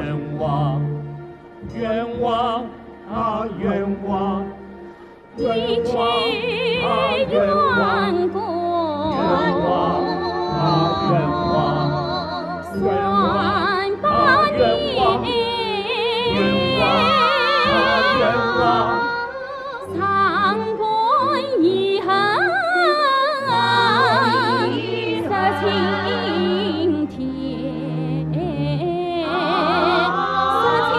冤枉，冤枉啊冤枉，一去冤过，冤枉啊冤枉，算把你冤枉啊冤枉。长本遗恨，色青天，色青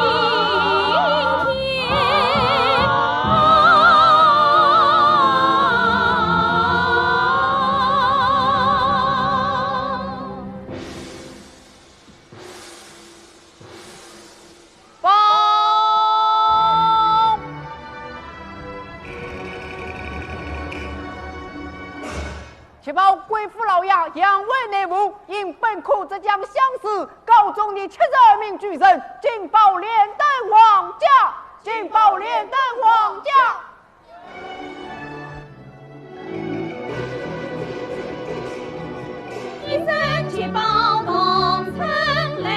且报贵府老爷杨伟内务，因本苦浙江乡试高中的72名举人，进报连登皇家，进报连登皇家。一声去报东城来，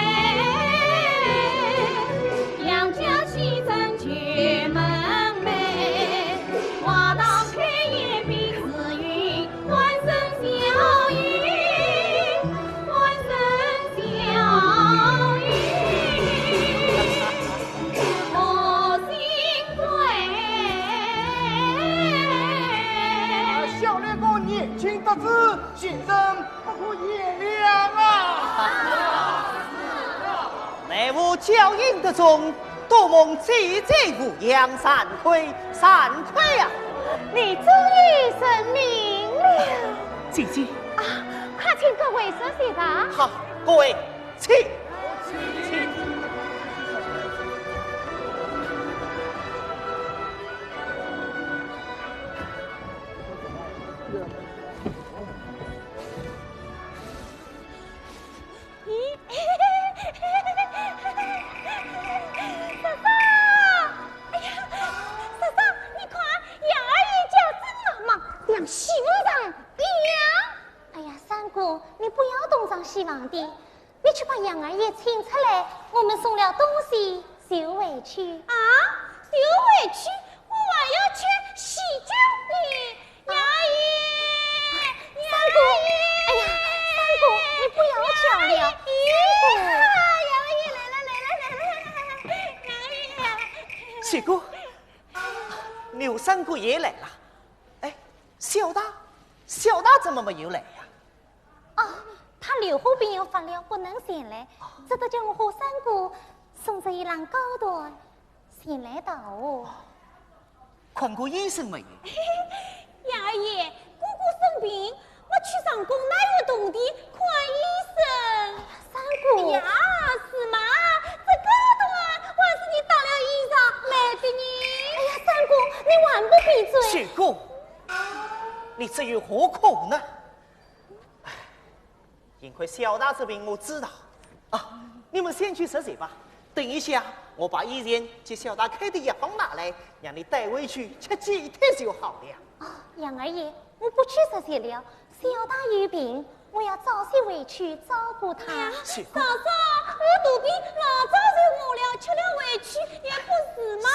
杨家西城绝门楣，花到开业必自云，欢声笑语，欢声笑语，我心醉。小烈哥年轻得志，先生不可原谅啊！内务教应得中，多蒙姐姐无恙，惭愧惭愧啊！你终于成名了姐姐，啊！快请各位说些吧。好，各位请。希望的，你去把杨二爷请出来，我们送了东西就回去。啊，就回去，我还要去洗脚呢。杨二爷，三姑，哎呀，三姑，你不要吵了。三姑，杨二爷来了，杨二爷。七姑，刘三姑也来了。哎，小大怎么没有来呀？哦。他刘后边有发了，不能前来，只得叫我和三姑送着一辆高端前来到哦。看过医生没有？杨二爷，姑姑生病，我去上宫哪有动的看医生？三姑，哎呀，是吗？这高端还是你当了衣裳买的呢？哎呀，三姑，你还不闭嘴？七姑，你这又何苦呢？幸亏小大这边我知道啊，你们先去吃水吧。等一下，我把医院给小大开的药方拿来，让你带回去吃几天就好了。哦，杨二爷，我不去这些了。小大有病，我要早些回去照顾他。是嫂嫂，我肚皮老早就饿了，吃了回去也不是嘛。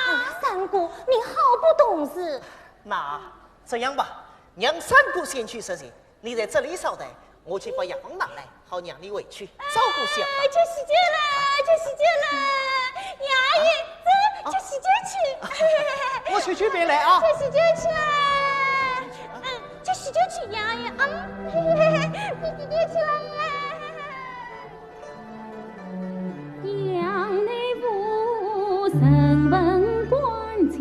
哎呀，三姑，你好不懂事。那这样吧，让三姑先去吃水，你在这里稍待。我去把药方拿来，好让你回去照顾小大。去洗脚了，去洗脚了，杨阿姨，走，去洗脚去。我去别来啊！去洗脚去了，去洗脚去，杨阿姨，去洗脚去了。杨内务身份官气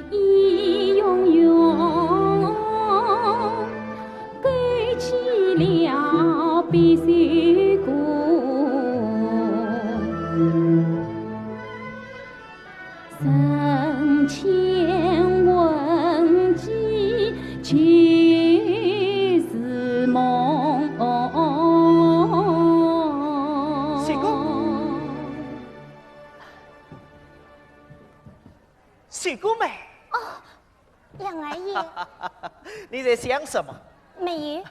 义勇勇。了必须过，生前问计去是梦。许姑妹。哦，杨二爷，你在想什么？没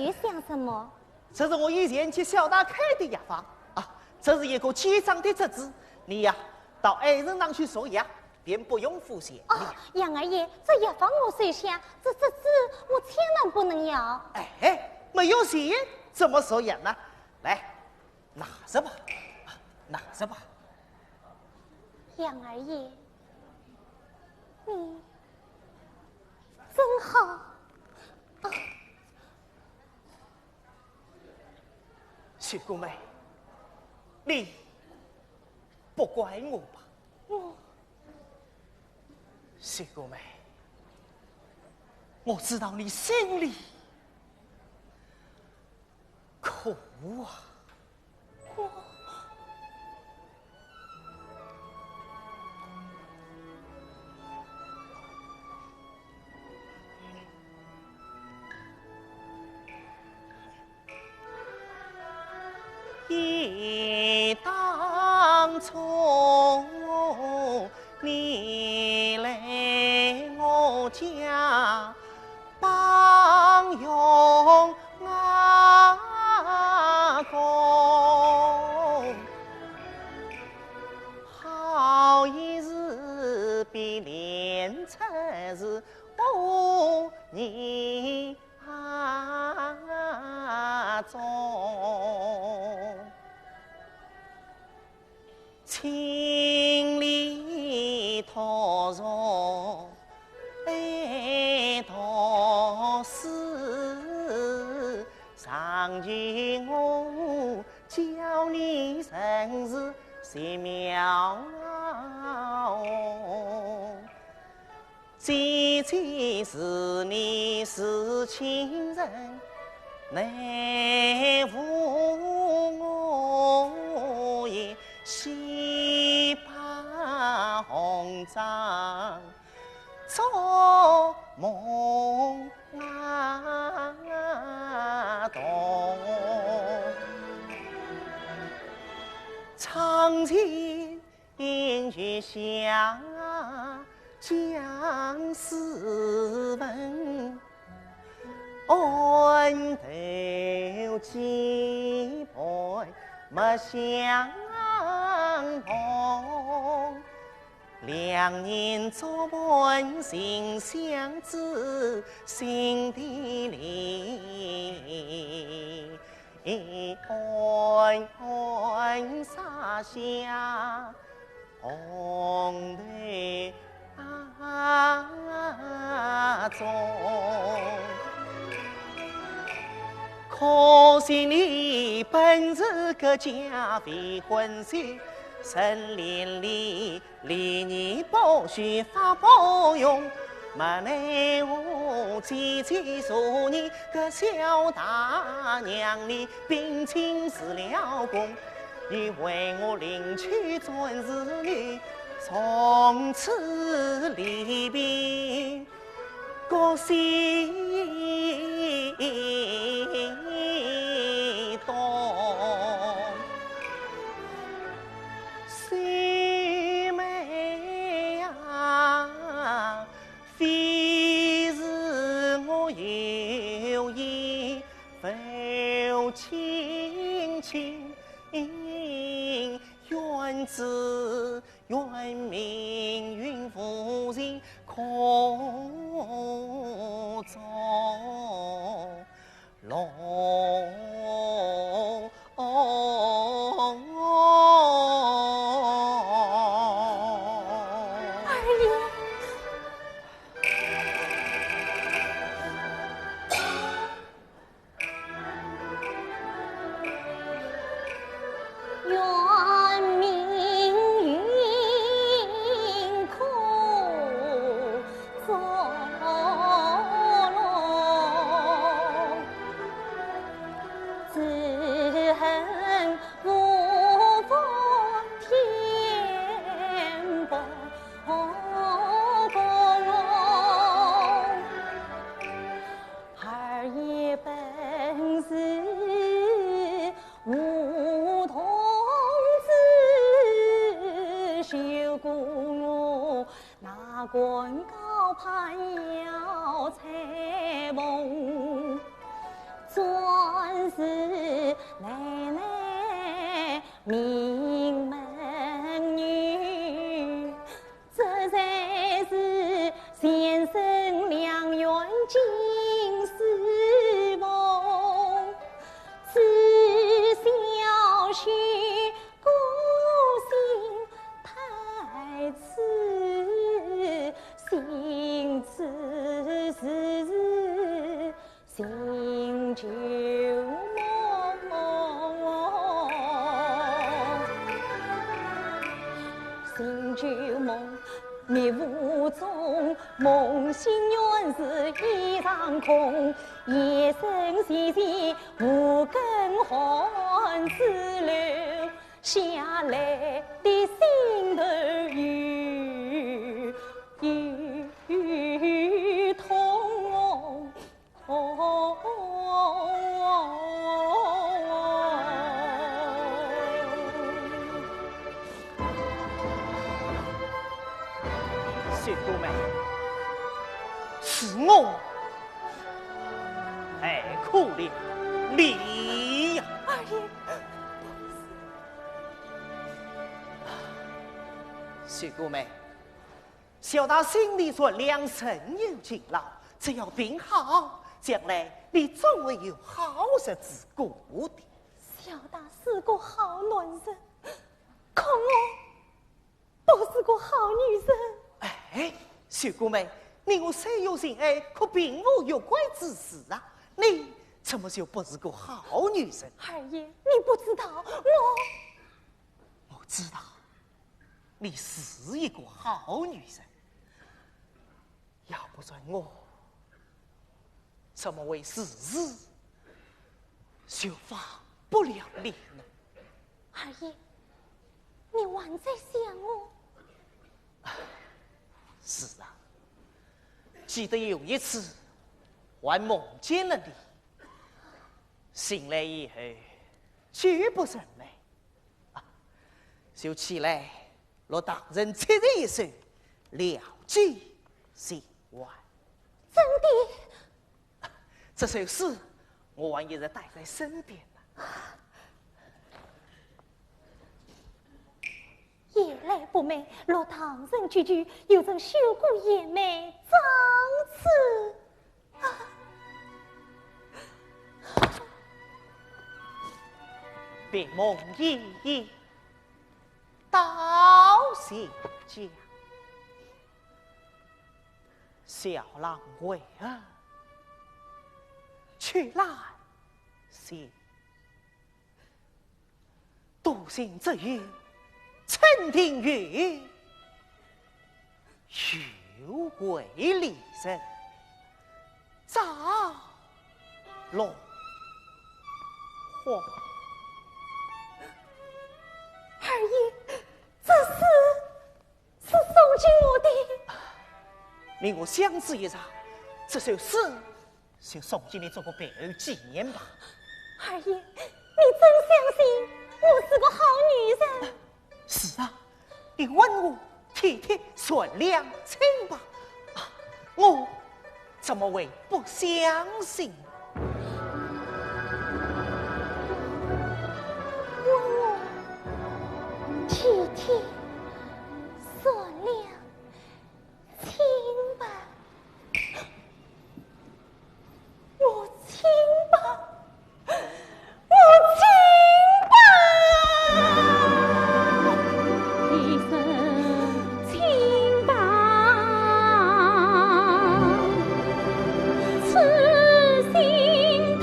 有想什么。这是我以前去小大开的药方啊，这是一个结账的侄子，你呀，到爱人那去说呀，便不用付钱。哦，杨二爷，这药方我手下，这我千万不能要。哎，没有钱怎么说呀呢？来，拿着吧，拿着吧。杨二爷，你真好啊！雪姑妹，你不怪我吧？雪姑妹，我知道你心里苦啊。忆当初你来我家帮佣阿公，好一日比连出是我你中。千里桃树爱桃死，上句我叫你真是贤妙姐姐是你是亲人，奈何我也喜怕红妆做梦动，长情月下将斯文，恩头几倍没相同，两人作伴心相知，心底里暗暗洒下红头中。可惜你本是个假未婚妻，神连理离你不许法不用，没奈何姐姐说你个小大娘，你并亲是了公，你为我领取尊子女，从此离别个心动。妹妹啊，非是我有意否亲亲，愿知愿命运负人空中龙。官高攀要采梦，专是奶奶名门女，这才是先生良缘尽是梦。此小婿孤心太痴，心痴是心旧梦，心旧梦。迷雾中，梦醒原是一场空。夜深细细，无根寒枝流下来的心头雨痛。薛姑妹，是我太苦了你呀！二爷，薛姑妹，小大心里说良辰有尽劳，只要病好，将来你总会有好日子过的。小大是个好男人，可我不是个好女人。哎，薛姑妹，你我虽有情爱，可并无有关之事啊！你怎么就不是个好女人？二爷，你不知道我知道，你是一个好女人。要不算我，怎么会时时就放不了你呢？二爷，你还在想我？是啊，记得有一次，还梦见了你，醒来以后绝不人美啊，就起来落大人七人一首，了结心愿。真的？这首诗我还一直带在身边呢。夜来不美，若唐人句句，有种修过也美张此。别梦依依到县家，小郎为儿去来兮，独行这月陈庭月，须为离人，早落花。二爷，这是送给我的。令我相知一场，这首诗就送给你做个表纪念吧。二爷，你真相信我是个好女人？是啊，你问我体贴善良清白啊，我怎么会不相信？体贴、善良、清白，我清白，我清白，一生清白，此心痛。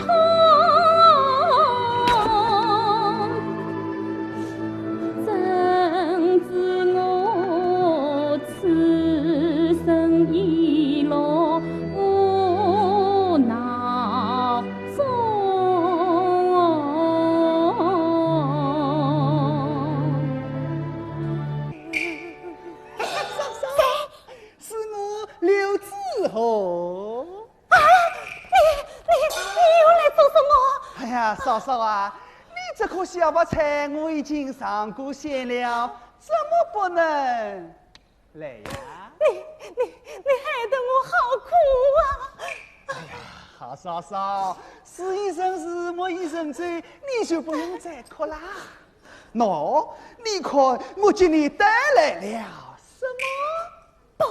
嫂嫂啊，你这颗小白菜我已经上过线了，怎么不能来呀？你害得我好苦啊！哎呀，好嫂嫂，是一生是，我一生醉，你就不用再哭啦。喏，你看我给你带来了什么？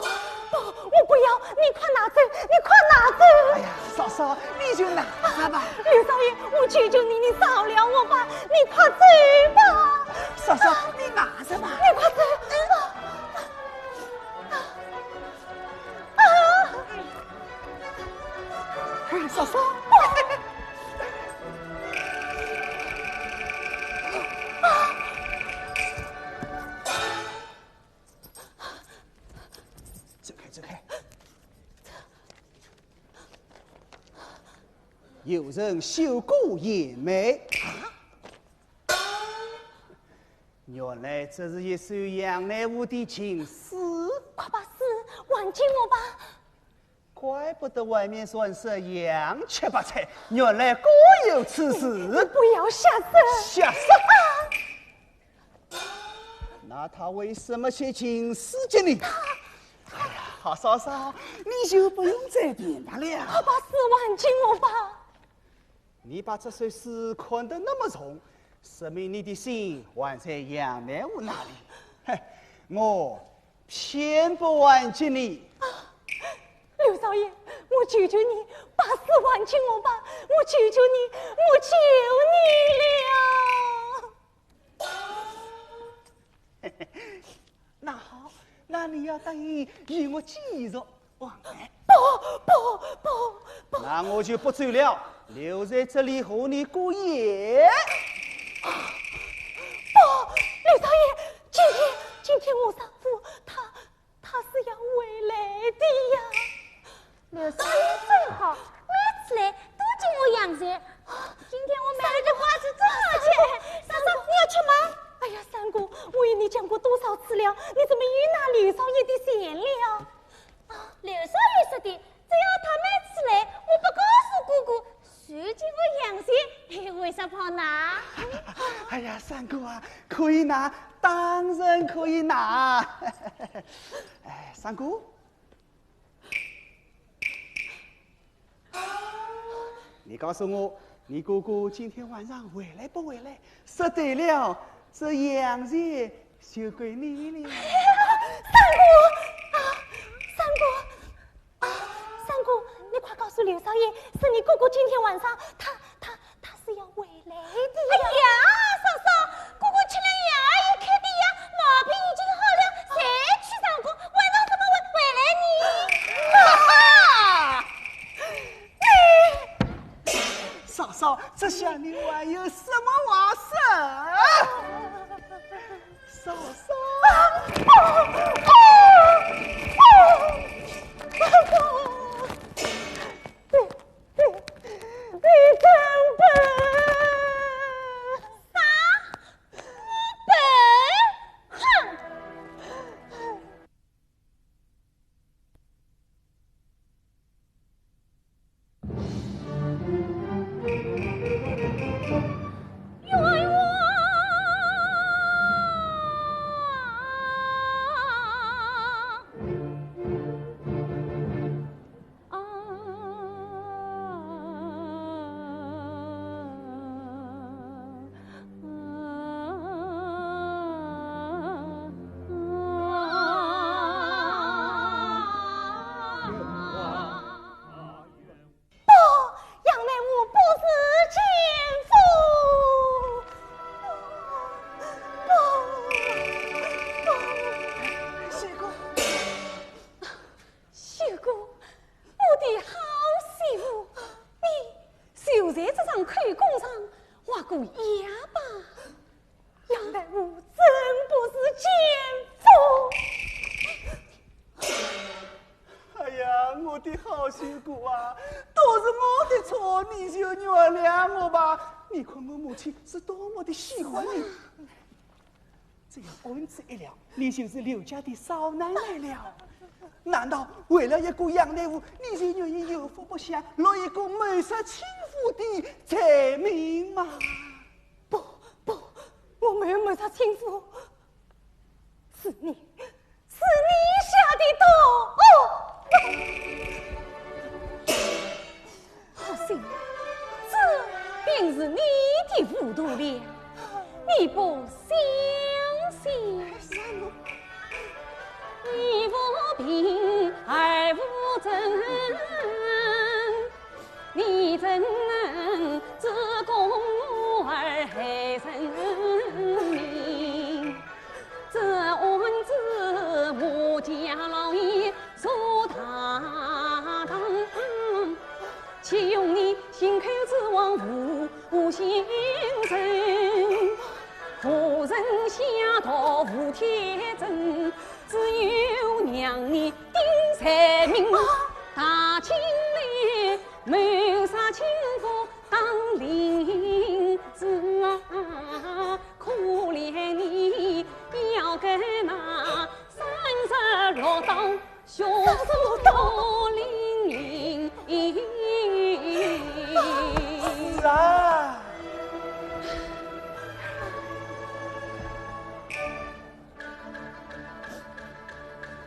我不要，你快拿走，你快拿走！哎呀，嫂嫂，你就拿着吧。刘少爷，我求求你，你饶了我吧，你快走吧！嫂嫂，你拿着吧。你快走！哎，嫂嫂。走开。有人修过眼眉，原来这是一首杨乃武的情诗。快把诗还给我吧！怪不得外面传说杨七八彩，原来果有此事。不要下手！下手！那他为什么写情诗给你？哎呀，好嫂嫂，你就不用再编他了。快把诗还给我吧！你把这首诗看得那么重，说明你的心还在杨乃武那里。嘿，我偏不还给你。刘少爷，我求求你把诗还给我吧！我求求你，我求你了！那好，那你要答应与我继续往来。不，那我就不走了，留在这里和你过夜。刘少爷，今天我丈夫他是要回来的呀。刘少爷真好，每次来都请我养着。今天我买了这花是多少钱？三嫂，你要吃吗？哎呀，三姑，我与你讲过多少次了，你怎么又拿刘少爷的闲了？刘少爷说的，只要他每次来，我不告诉姑姑，谁请我养些，为啥跑拿？哎呀，三姑啊，可以拿，当然可以拿。哎，三姑，你告诉我，你姑姑今天晚上回来不回来？说对了，这羊肉就归你了。三姑，你快告诉刘少爷，是你姑姑今天晚上，她是要回来的呀。哎呀，嫂嫂，姑姑吃了药也开的呀，毛病已经好了，才去上工，晚上怎么会回来呢？嫂嫂，这下你还有什么话说？嫂嫂。你真笨！啥？笨？哼！冤枉！辛苦啊，都是我的错，你就原谅我吧。你看我母亲是多么的喜欢你，这样恩赐一了，你就是刘家的少奶奶了。难道为了一个杨乃武，你就愿意有福不享，落一个谋杀亲夫的罪名吗？不，我没有谋杀亲夫，是你下的毒。好心，这便是你的糊涂了。你不想真，你怎能自宫儿害人命？这案子我家老爷坐大堂，岂用你信口之王无先生？夫人下到无天真，只有娘你丁才明，大清来谋杀亲夫当领子啊！可怜你要跟那36道凶手多领是啊。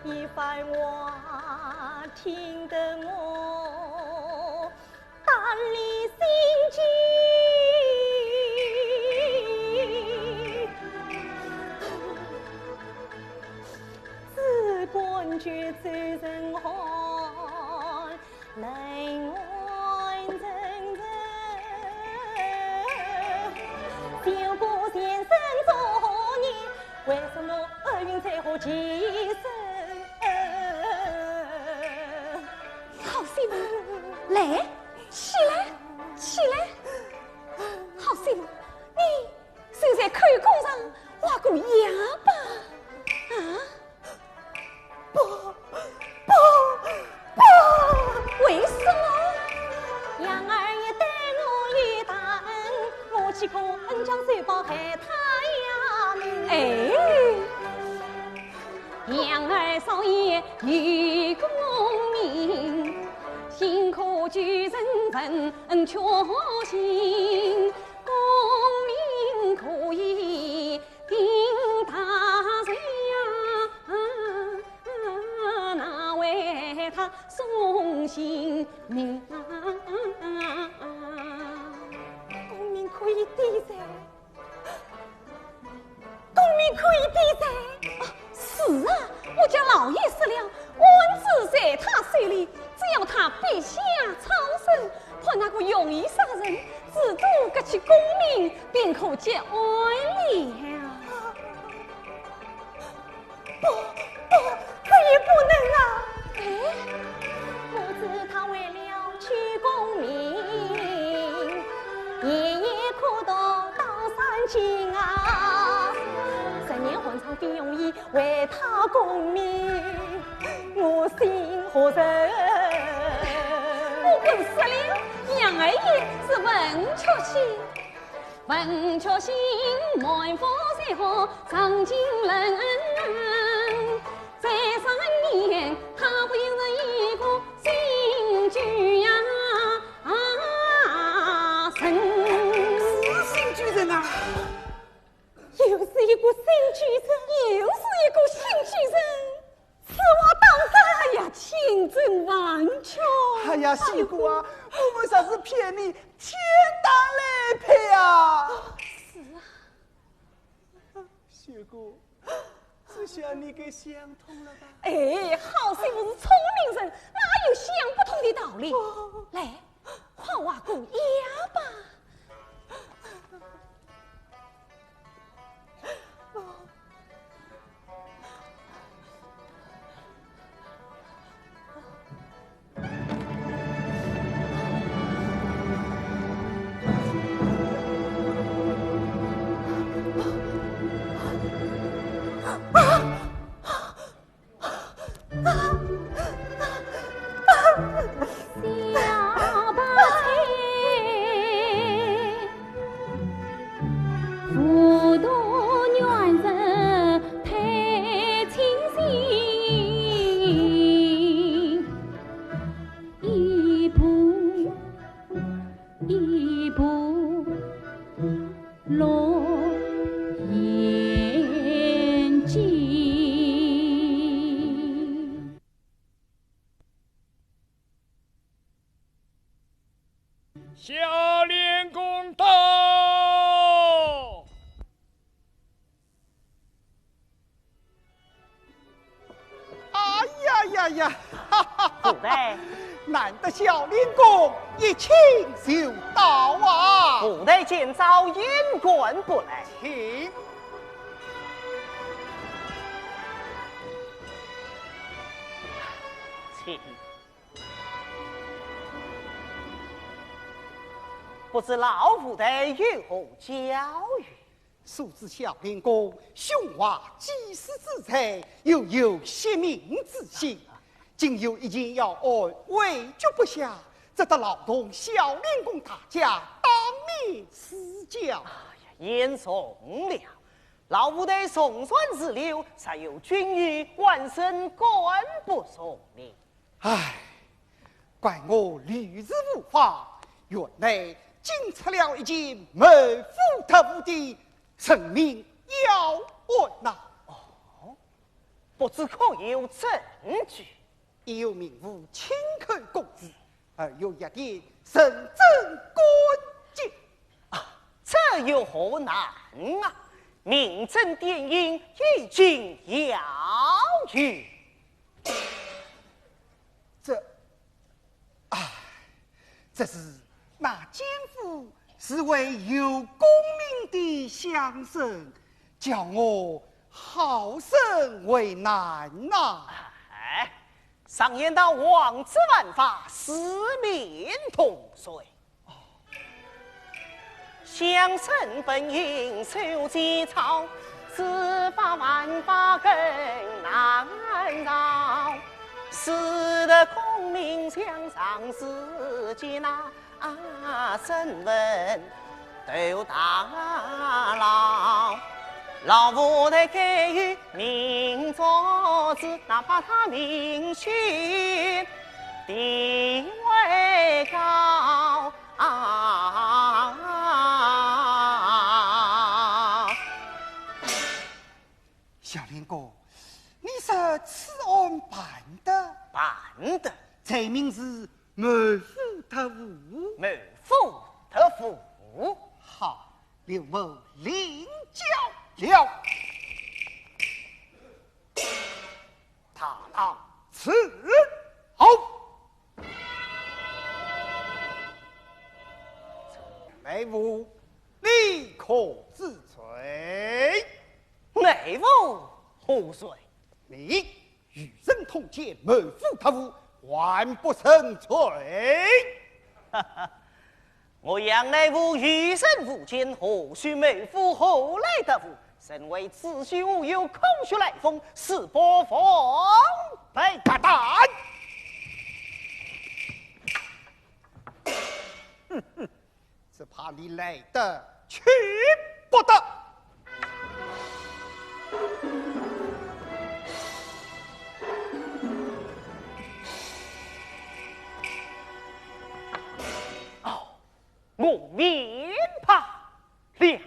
一番话听得我胆里心惊，只管决走人寒，泪爱阵阵。小姑先生昨日为什么厄运才好起身？好媳妇，来，起来，起来！好媳妇，你就在口供上画过押吧？啊？不，为什么？杨二爷对我有大恩，我岂可恩将仇报害他呀？哎，杨二少爷有功名，辛苦举人份确信，功名可以定大罪呀，哪为他送性命啊？功名可以抵债，功名可以抵债。是啊，我家老爷死了，案子在他手里，只要他陛下操审，判那个容易杀人，只图革去功名，便可结案了。可以不能啊！哎，我知他为了取功名，夜夜苦读到3经啊，10年换场费用意为他功名，我心何忍？我不死了，杨二爷是文确信，文确信满腹才华上进人。在3年，他不由得一个新居呀，神新居人啊！又是一个新居人，又是一个新居人，此话当真？哎呀，千真万确！哎呀，西姑啊，我们啥是骗你，天当来赔啊！是啊，西姑，只想你给想通了吧？哎，好媳妇是聪明人，哪有想不通的道理？来，换瓦姑押吧。小白菜，糊涂女人太清醒，一步一步落眼睛。下联公道。哎呀呀呀！不对，难得小练功一请就到啊！不得见招言官不来。请。请。不知老夫得有何教育？素知小练功雄华济世之才，又有惜命之心，今有一件要案未决不下，则得劳动小练功大家当面施教。言送了，老夫得送算之流，才有君于万生官不送你。唉，怪我屡日无法，原来竟出了一件没夫特务的成命要案呐！不知可有证据？已有名妇亲口供词，而有一点神证关键。这有何难啊？名正电影已经要据。这是那奸夫是为有功名的相生，叫我好生为难呐！哎，常言道，王之万法，四面同水。相生本应受其操，此法万法更难饶。使得功名向上世间身份都大牢，老夫得给予民作之，哪怕他名逊地位高小林哥，你说此案办得？办得，罪名是谋夫特务。谋夫特务。好，刘某领教了。他当此好。内务，立可治罪。内务何罪？你与人同奸，谋夫特务，还不成罪？我杨内务与人无间，何须谋夫？何来得夫？身为子虚乌有，空穴来风，是不奉来大胆！只怕你来得去不得。我面怕了。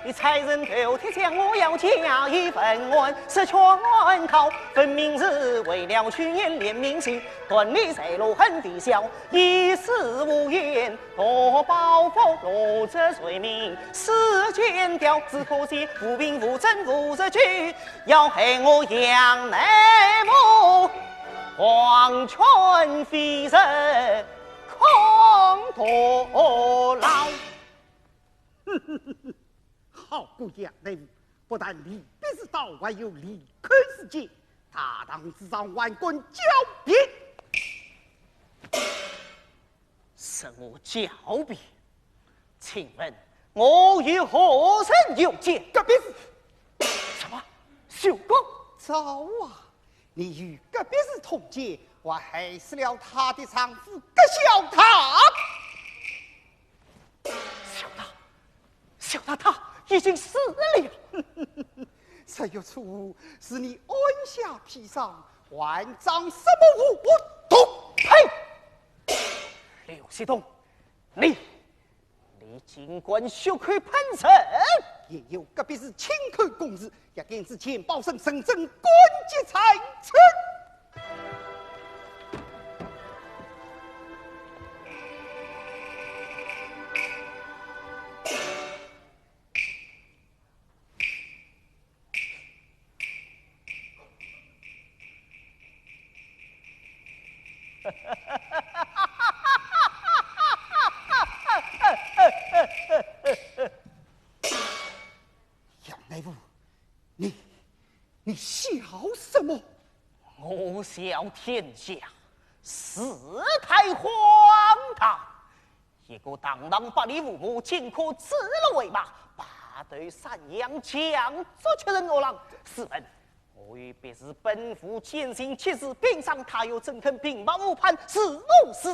你才人头铁将我要加一份案，是全靠分明是为了去年怜悯心，断你财路很低笑，一时无言，多报复落这罪名，世间调，只可惜无凭无证无证据，要害我杨内务。黄泉飞人空徒劳。好姑娘内务，不但离别之道，还有离开世界，大唐之上万官狡辩。什么狡辩？请问我与何人有奸？隔壁是什么？修公？糟啊！你与隔壁是同奸，我害死了她的丈夫葛小塔。小大他已经死了。这有错误，是你按下砒霜，万丈什么无毒？呸！刘西东，你尽管血亏喷身，也有隔壁是亲口供词，也给之前报生深圳官阶才成。杨大夫，你笑什么？我笑天下事态荒唐，一个堂堂百里无母，竟可指鹿为马，拔对山羊强作屈人恶狼。试问我与别是本府坚信其事，平常他又怎肯平白无判，是怒是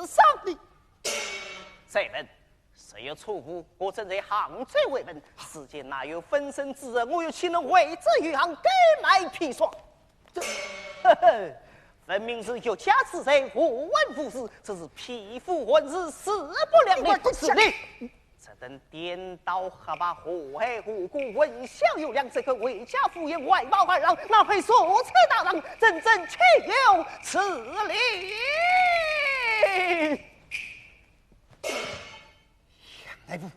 伤的？再问谁有错误？我正在行罪为本，世间哪有分身之人？我又岂能为之于行，改卖砒霜？呵呵，分明是有家之贼，无闻不事，这是匹夫混日，势不两立。是你这等颠倒黑白、祸害无辜、闻香有良，这个为家敷衍、外貌二郎，哪配所此大郎？真正岂有此理！杨大夫，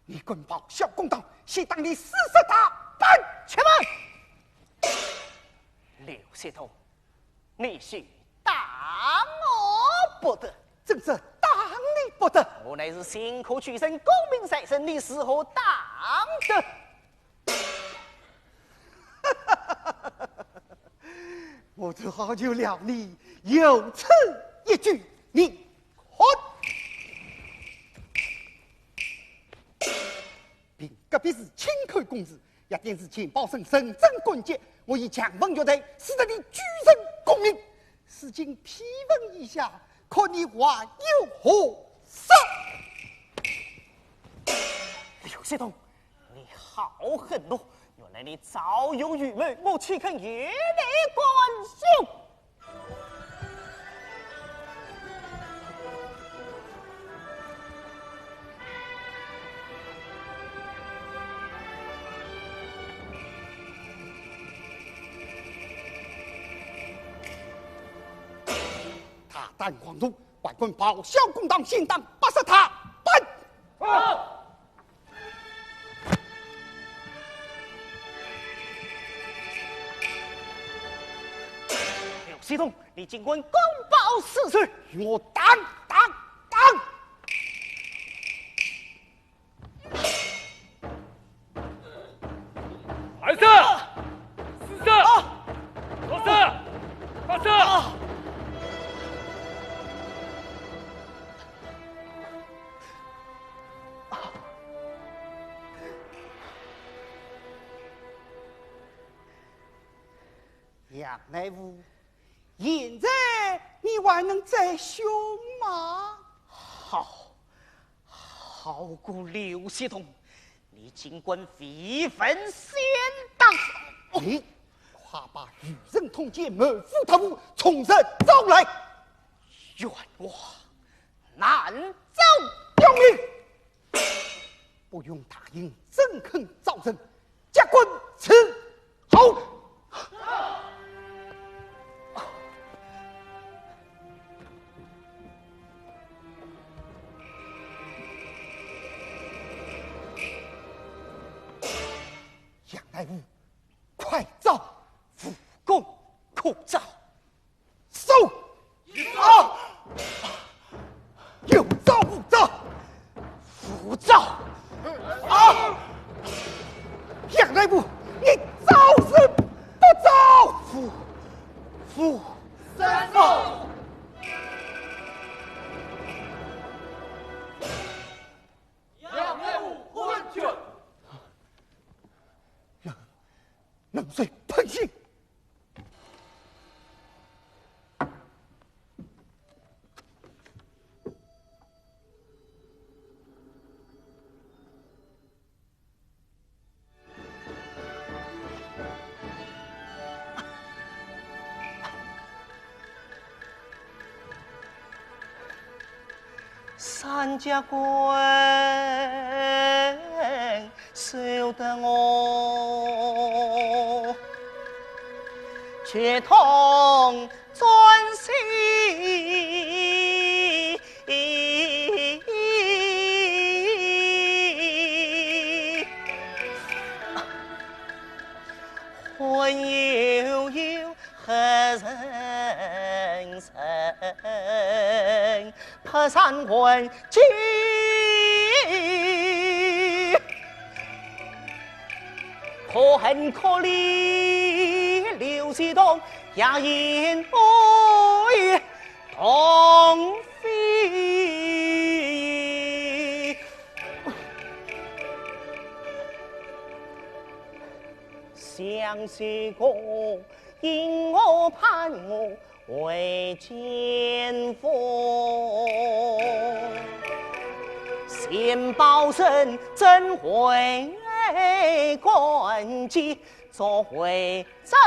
你滚报小公道，先当你死死他办且慢！刘协同，你须当我不得，正是当你不得。我乃是辛苦取胜、功名在身，你是何当得？我只好就了你有此一举，你混！并隔壁是亲口公子，也便是钱宝生神正棍节，我以强风绝对，使得你举身功名。事经批问一下，看你还有何色？刘协同，你好狠毒！原来你早有预谋，我岂肯与你关兄？他胆狂徒，外棍报小公党先当，不杀他办。刘协同，你尽管公报私事，与我当！二四，四四，五四，八四。杨大夫，现在你还能再凶吗？好过刘协同，你尽管非分先当。你快把与人同结谋夫特务从实招来，冤枉难走。刁民，不用答应，怎肯招人？加官伺候。杨大夫，快走！复公可招？收！啊！有招不招？不招！啊！杨大夫，你招是不招？夫三凤。杨大夫昏厥。冷水喷醒。三家官收得我，却同专心。还悠悠何人生？拍山魂惊，可恨可怜刘西东也因爱同飞。相思歌因我盼我为见风，先报身怎会关机做回真？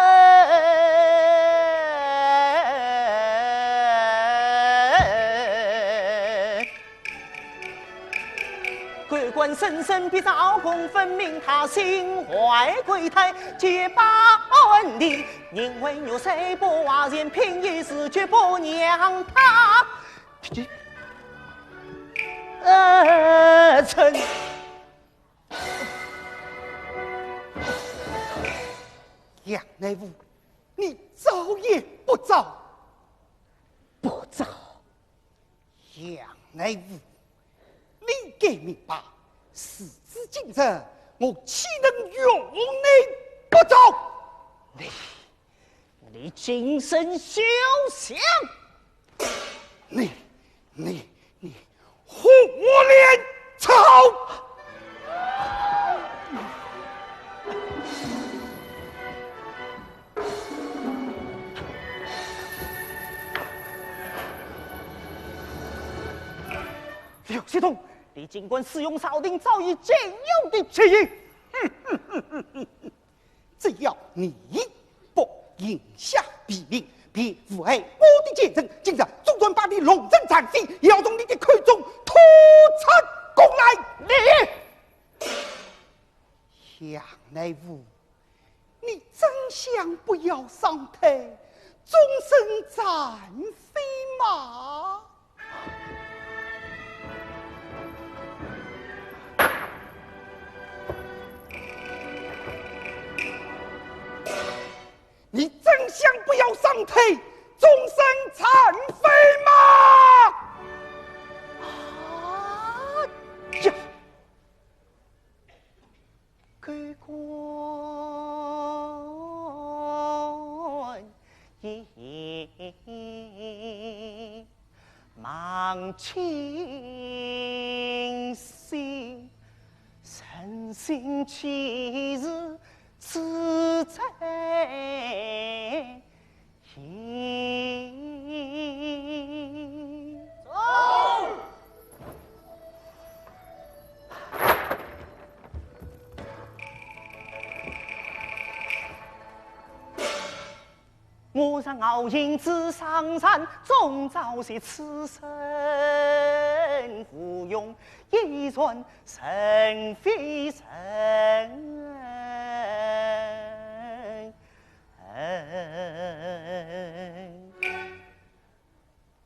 鬼官深深比赵公分明，他心怀鬼胎结把恩理，因为有谁不话人凭一时却不娘他臣。杨内务，你早也不早，不早。杨内务，你给明白，时至今日，我岂能容你不走？你谨慎休想！你胡连草！刘系统，你尽管使用朝廷早已禁用的奇艺，只要你不引下毙命，别误害我的见证，今日总算把你龙争残废，要从你的口中吐出功来。你杨内务，你真想不要上台，终身残废吗？你真想不要上台，终身残废吗？啊呀！鬼官已忙清醒，身心其日自在意。走。我让敖英子上山，终早些此身无用，一传神非神。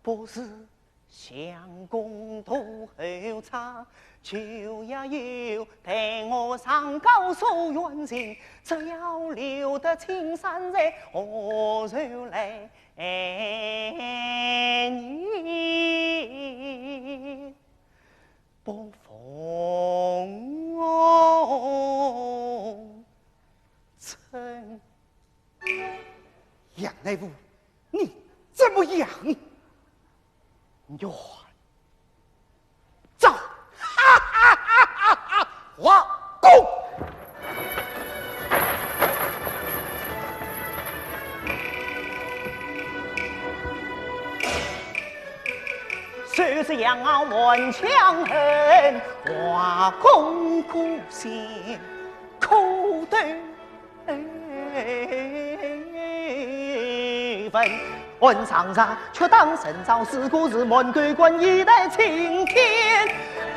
不是相公渡后茶，就也有待我上高诉冤情，只要留得青山在，何愁来你不逢臣？杨内务，你怎么样？冤走！哈哈哈哈哈！华公，虽是杨傲满腔恨，华公孤心苦对分。问长沙，却当神造事故是满鬼官一代青天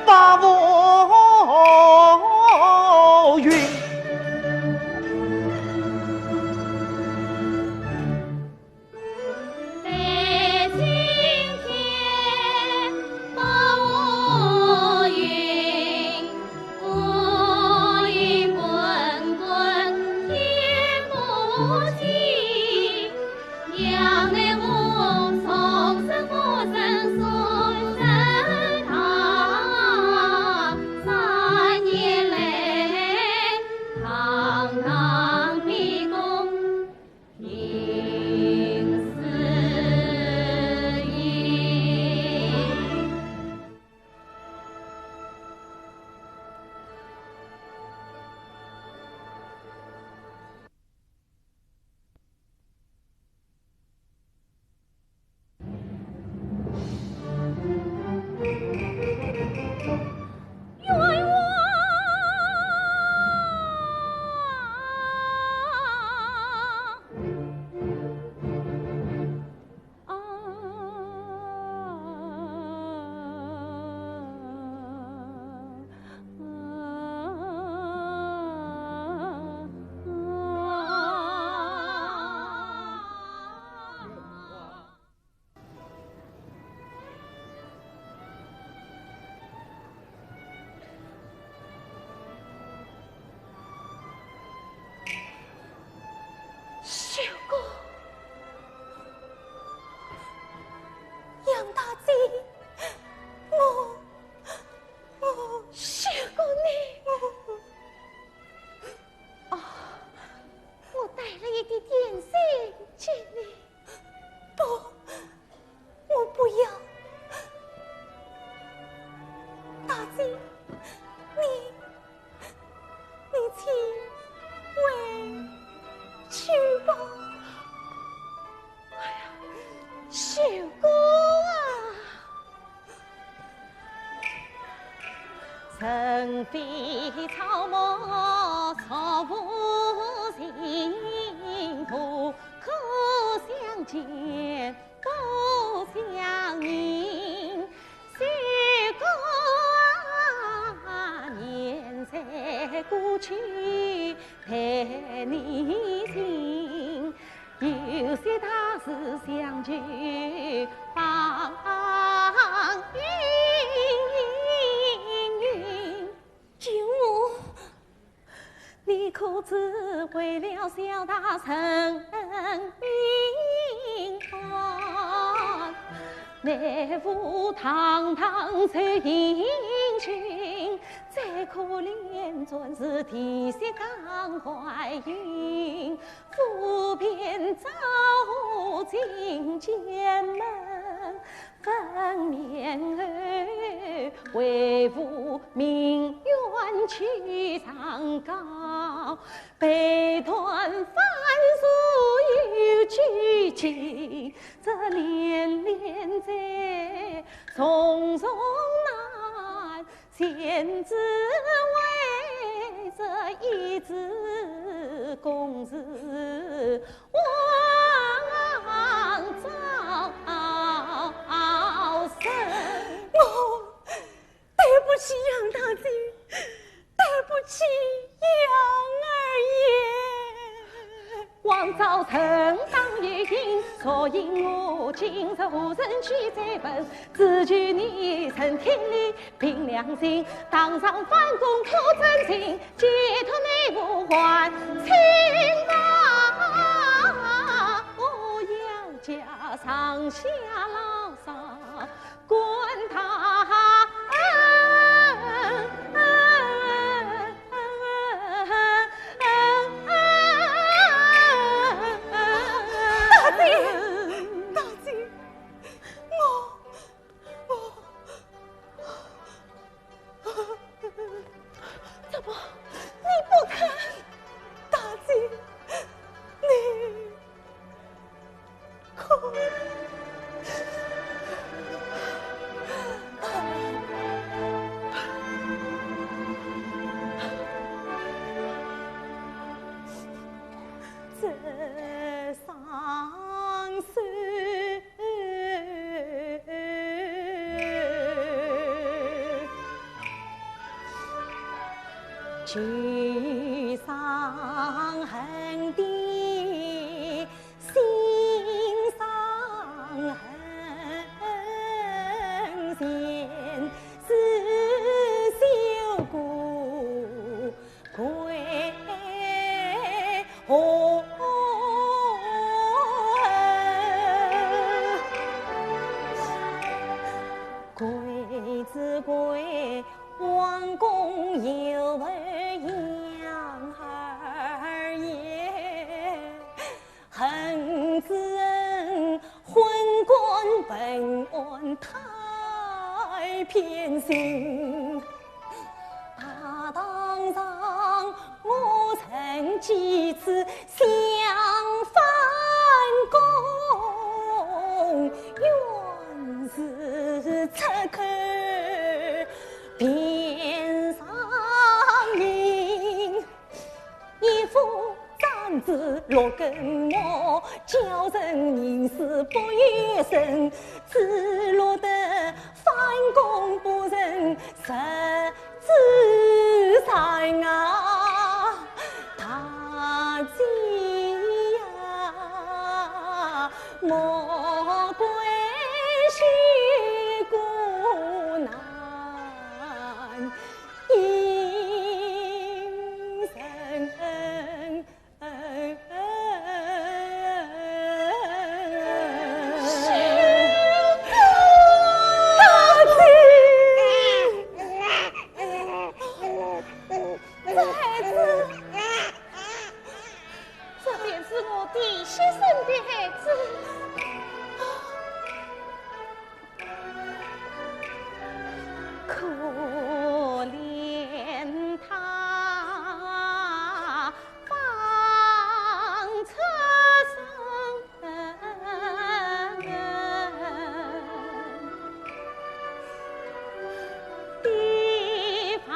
把我云。杨内务从生活。草木错不幸福，可相见不相迎。虽过年岁过去陪你行，有些大事相聚放云。舅母，你可知为了小大成名官？内府堂堂受英雄，再可怜准是天色刚怀孕，夫便早进监门，分娩儿为父命冤去上告，悲断凡俗有拘谨，这连连在重重难，贤子为这一纸公事枉遭生。我对不起杨大姐，对不起杨二爷。枉遭承当一应，所以我今日无人去再问，只求你承天理凭良心，当上反公可真情，解脱内务还清吧。我要家上下老少滚他大姐，怎么你不肯？大姐，你可这伤心聚伤痕的心伤痕，前世修过归何归子归王公有儿杨二爷，恨子恩昏官本案太偏心。大堂上我曾几次想反攻，原是出口便上名，一副簪子落根毛，叫人凝视不悦神，只落得反攻不仁，实自残啊！大姐呀，莫怪虚孤难，应生这便是我的牺牲的孩子。可怜他方出生，地凡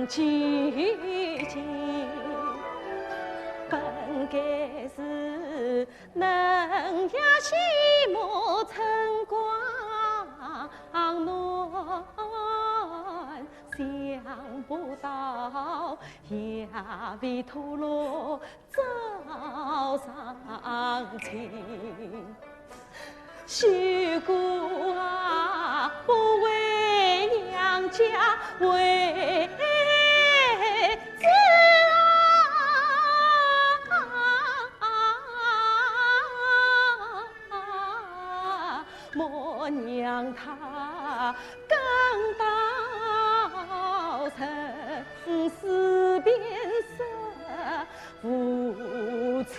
寂静，本该是能呀西莫春光暖，想不到也为吐露早上情。许姑啊，不为娘家为子啊，莫娘她刚到城市边色无情。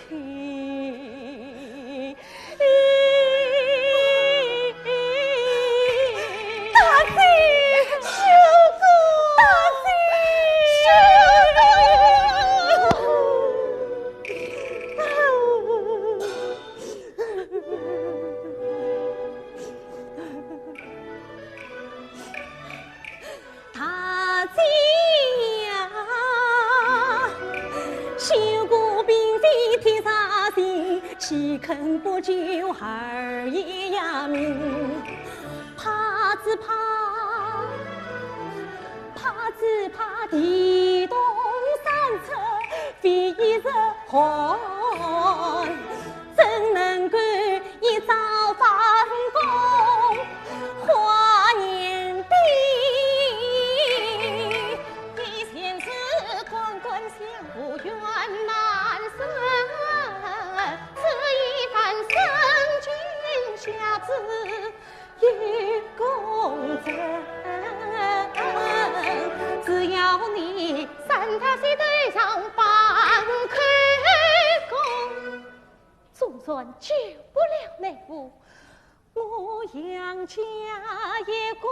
岂肯不救儿爷呀命？怕只怕地动山侧非一日寒，怎能够一朝反攻华年地？一线是滚滚相不远难舍。下次一公正，只要你三他西对上半开弓，总算救不了内务，我杨家也怪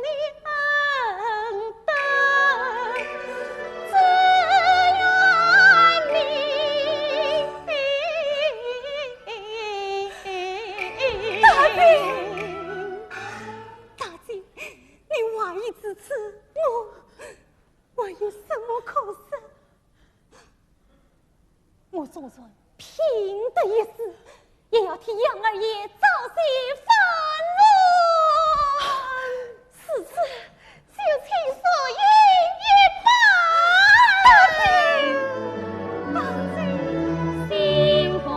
你恩德。大姐，你万一支持我有什么可说？我总算拼的一死，也要替杨二爷早些翻论。此次就请所言一罢。大姐，心欢。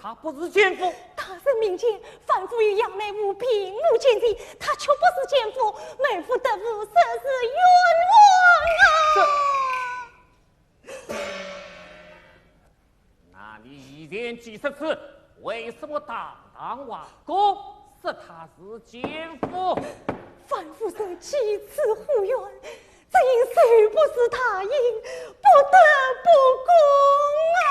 他不是奸夫，他是民间反复与杨乃武平幕前进，他却不是奸夫，妹夫得夫甚是冤枉啊！那你一言几十次，为什么堂堂瓦公说他是奸夫？反复受几次呼冤，这因谁不是他因，不得不公啊！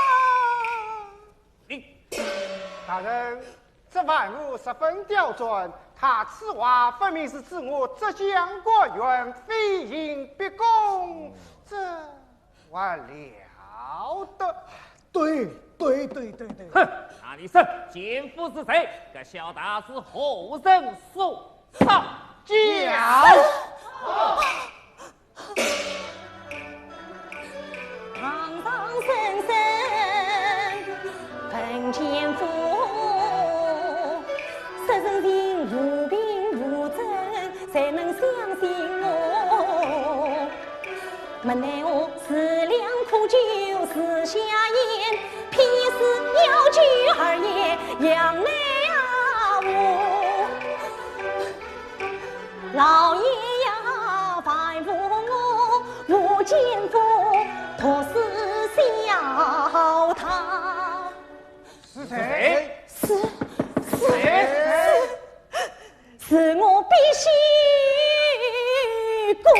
大人，这万物十分刁钻，他此话分明是指我浙江国元非赢必攻，这还了得？对，哼，那你说奸夫是谁？这小大是后人所造叫。堂堂正正本奸夫，实人情无凭无证，才能相信我。没奈我思量苦久。子下言，屁事有句而言，杨梅啊我，老爷呀吩咐我，我见父托死小他。是谁？是我必须过。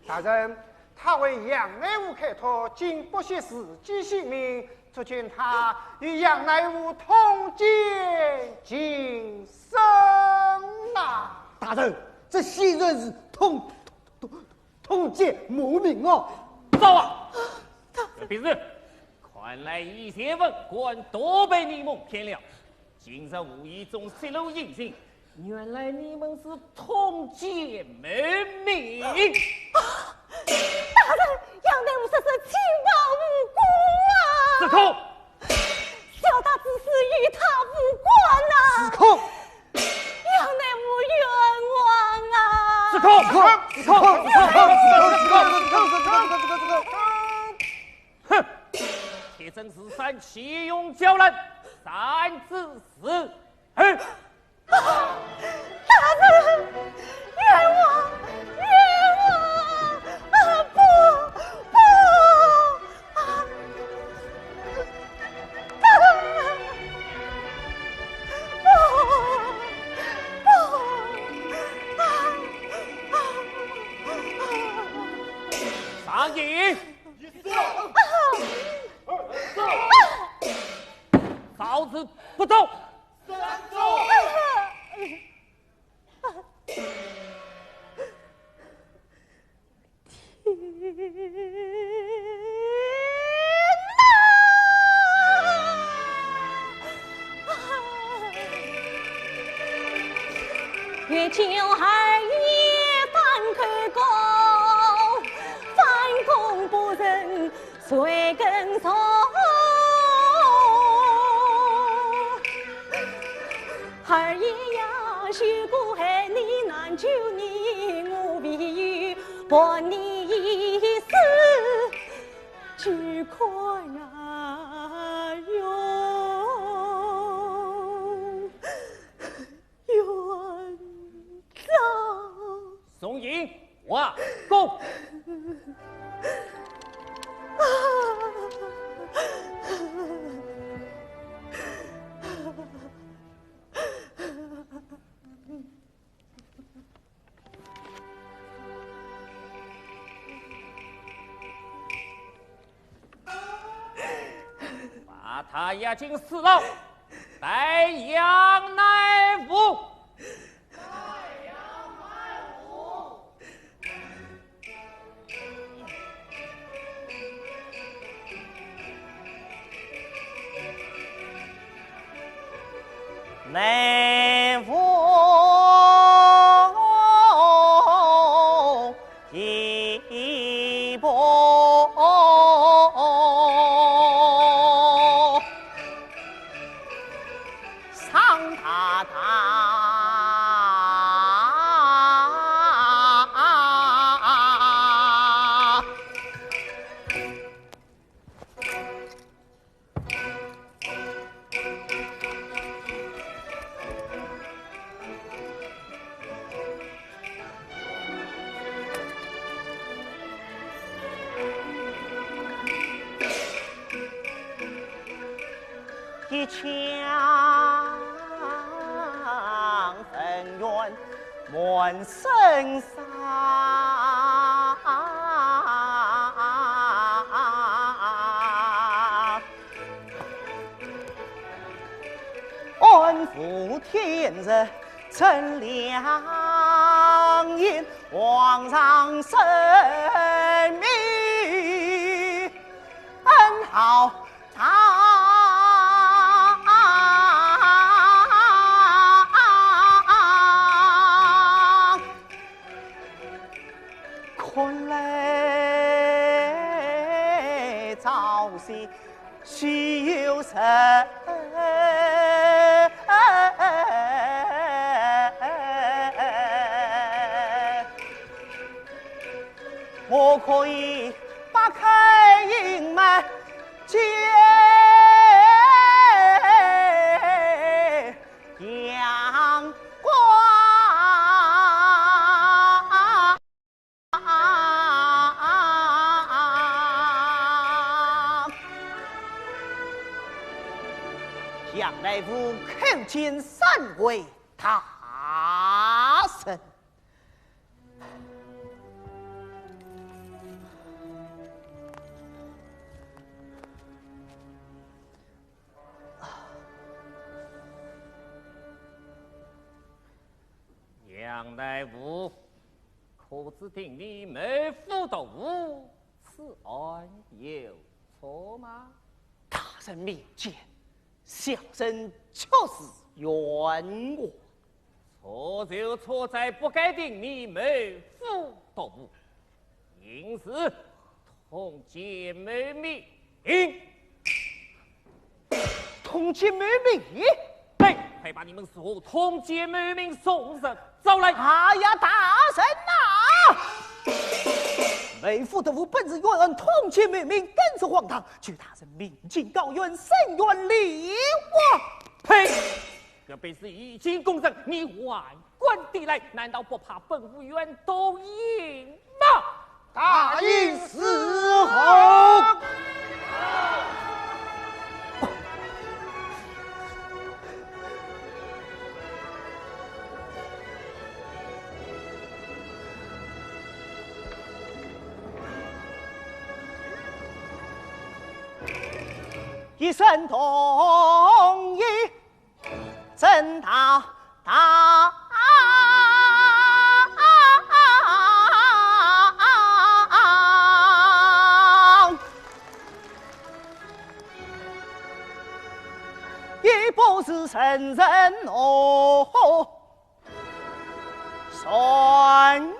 大人，他为杨乃武开脱，竟不惜自己性命，足见他与杨乃武同奸今生呐！大人，这显然是通奸谋明哦！糟啊！这便是，看来一些文官都被你们骗了。今日无意中泄露隐情，原来你们是通奸谋明。大人，杨乃武实是清白无辜啊！司空，小大只是与他无关呐、司空，杨乃武冤枉啊！司空，哼，铁证是三，气勇骄人，3之4。大人，冤枉，冤枉！啊，不，啊！大人，上议，嫂子不走。月九二月翻开高，翻工不仁谁跟从？二爷呀，许过害你难救你，我必须博你一死，只可呀冤枉。宋营瓦工。把他押进4牢，待杨乃武。乃武一步，上大堂，一腔恩怨满身伤，安抚天日真良言，皇上圣明恩好他。看来朝夕须有神，我可以把开营门见阳光。杨大夫口前三回大神。杨大夫，可知听你没妇斗武，此案有错吗？大人明鉴，小人确实冤枉。错就错在不该定你没妇斗武，因此同结妹命。同结妹命？对，快把你们所同结妹命送上招来。哎呀，大人呐！为父的我本是冤案，同结妹命更是荒唐。据大人明镜高冤，伸冤理我。呸！这本是已经公正，你外观地来，难道不怕本无冤都赢吗？大应伺候。一声同意，真大。也不是圣人哦，顺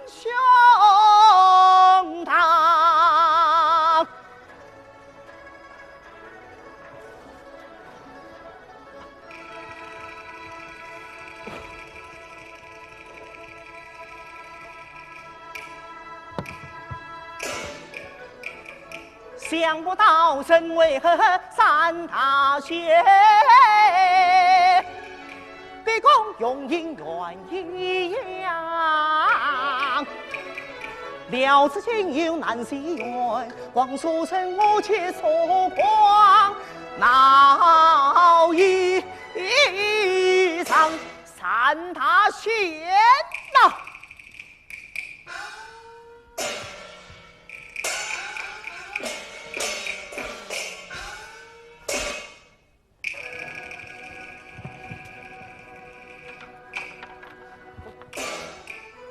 兄堂。想不到身为何三大学，毕公用姻缘一样，了此情由难细缘，光说声我且说光，闹一场三大仙呐。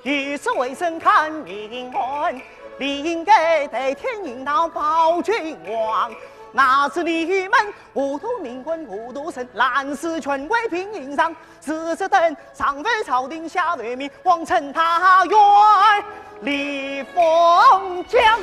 以此为生看命运，理应该得天引导保君王。哪知你们糊涂明君糊涂神，滥施权贵平营上，自此等上非朝廷下对民，妄称他冤李凤江。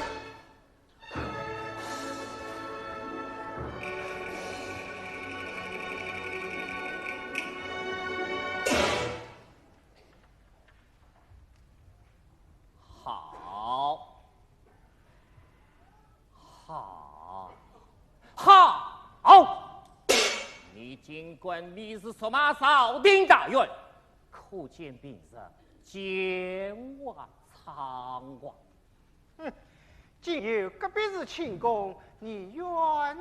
好，你尽管你是索马扫定大员，可见平日奸猾猖狂。既有隔壁是庆功，你冤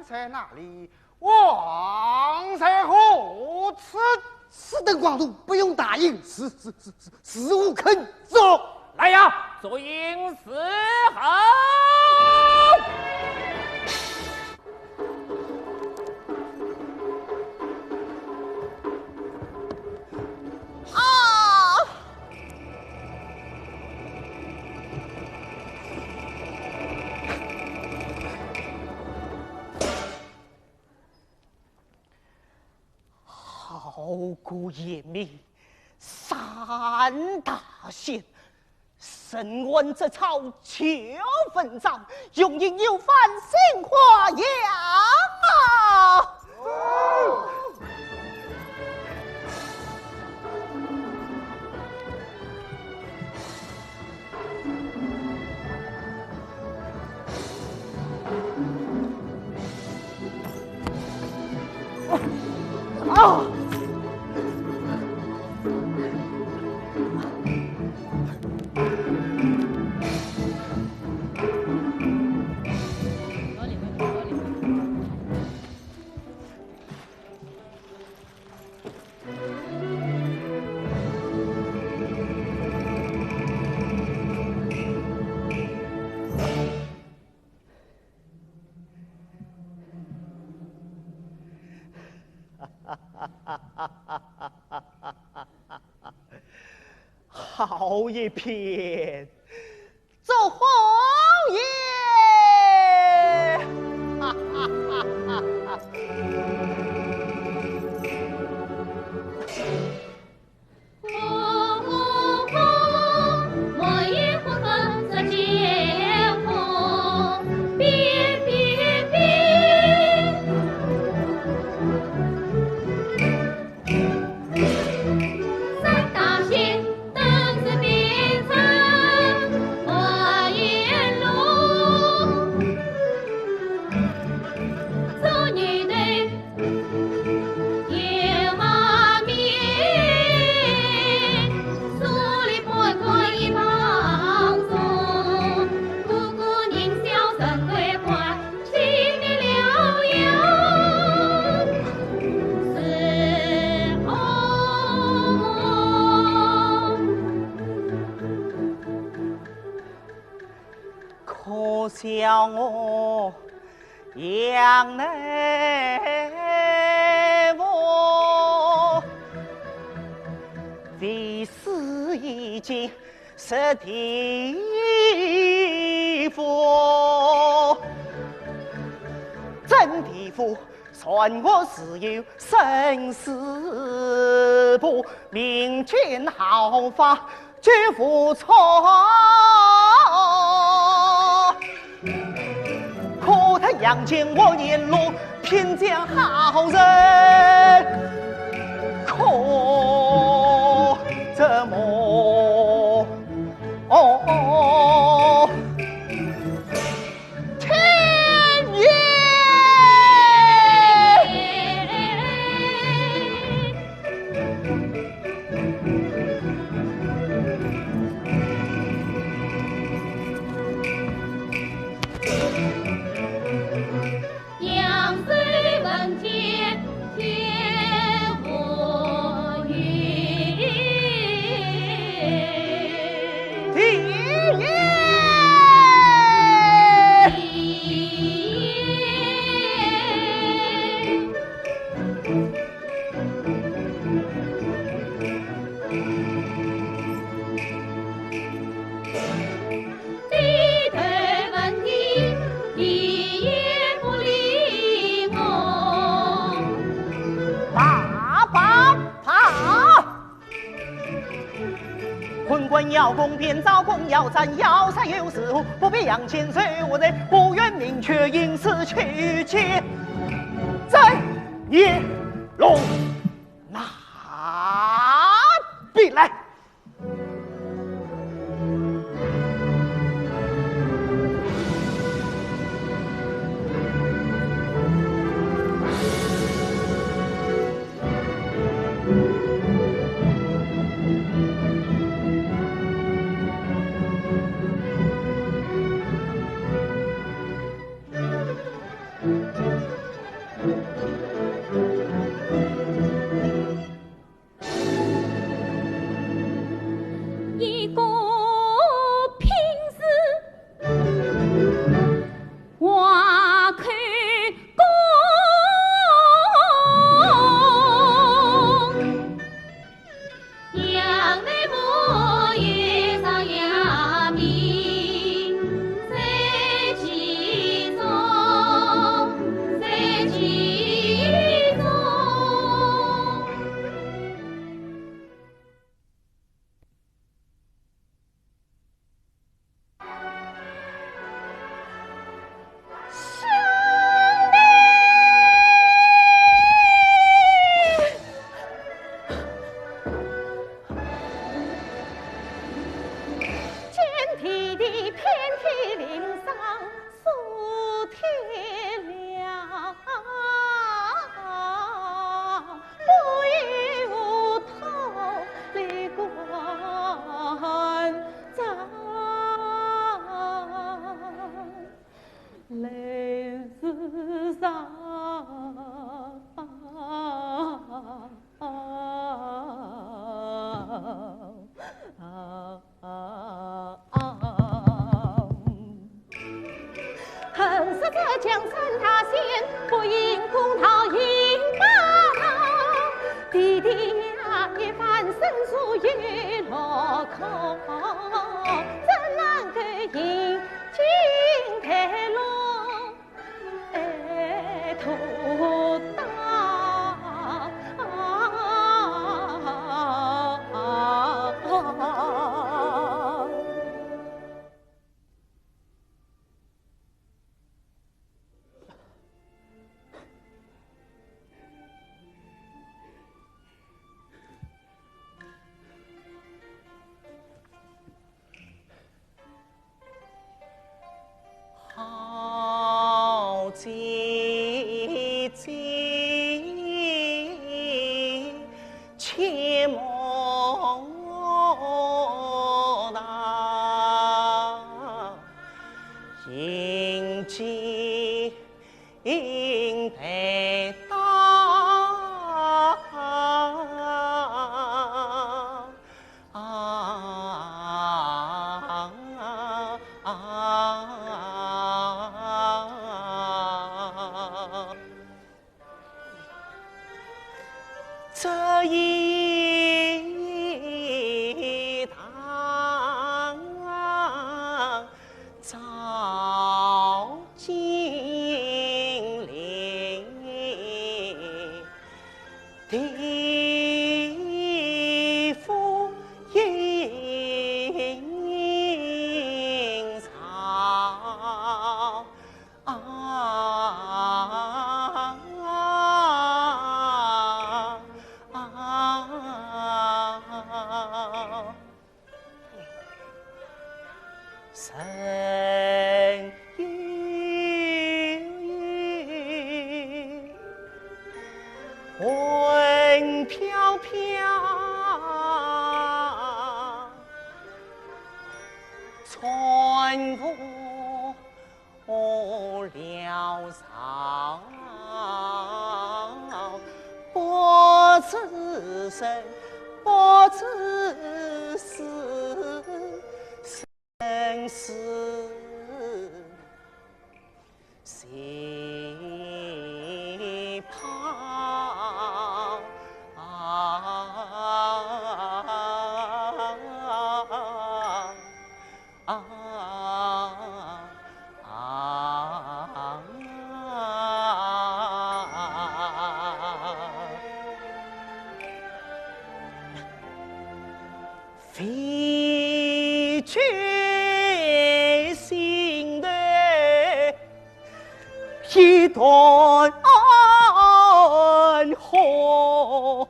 在哪里？枉在何处？此等广度不用答应，死无肯做。来呀，做营伺候。好古严密，三大仙，神官这草求分赃，用应有犯心花样啊！好一片，做红叶。哈哈哈哈哈！可笑我杨乃我为师已经失地府，真地府算我是有生死簿，明君毫发绝无错。可他杨戬我沿路偏将好人，可怎么天爷？要攻便招攻，要战要杀有时候，不必杨戬随我人，不愿明确因此去劫在夜龙哪必来？江山大险，不应公讨赢霸道。弟弟呀，一番申诉一路口，怎能够迎金台龙土大？好姐姐，切莫那迎接得这一趟照金陵，地府阴曹神韵魂飘飘，穿过了草，不知生，不知死，生死谁怕？非决心的一段河，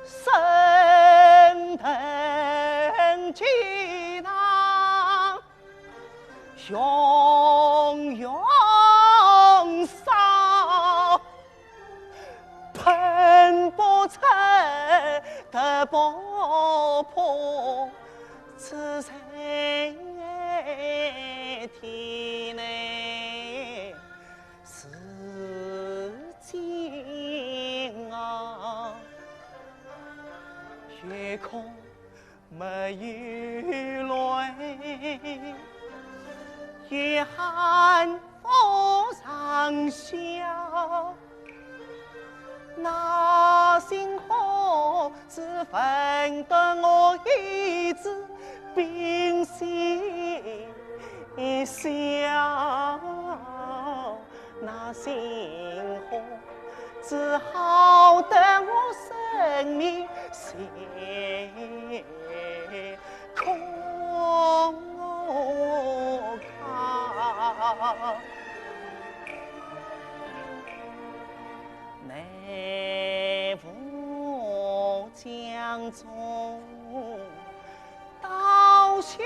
升腾起那汹涌烧，喷薄成的爆破，此在体内是今啊，夜空没有泪，夜寒风上笑。那星河只分得我一只冰心笑，那星河只好得我生命谁空靠。内府江中刀下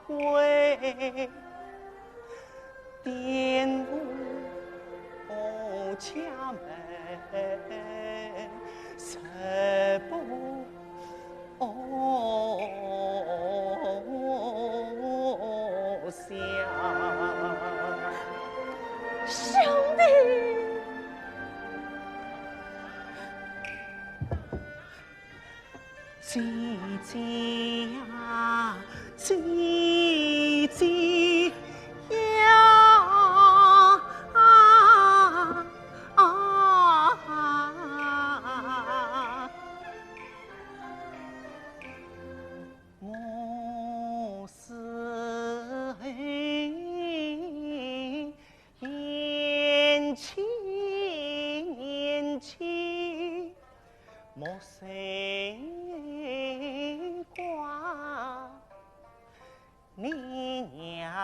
回，颠入家门十步下。兄弟。姐姐呀，姐姐呀，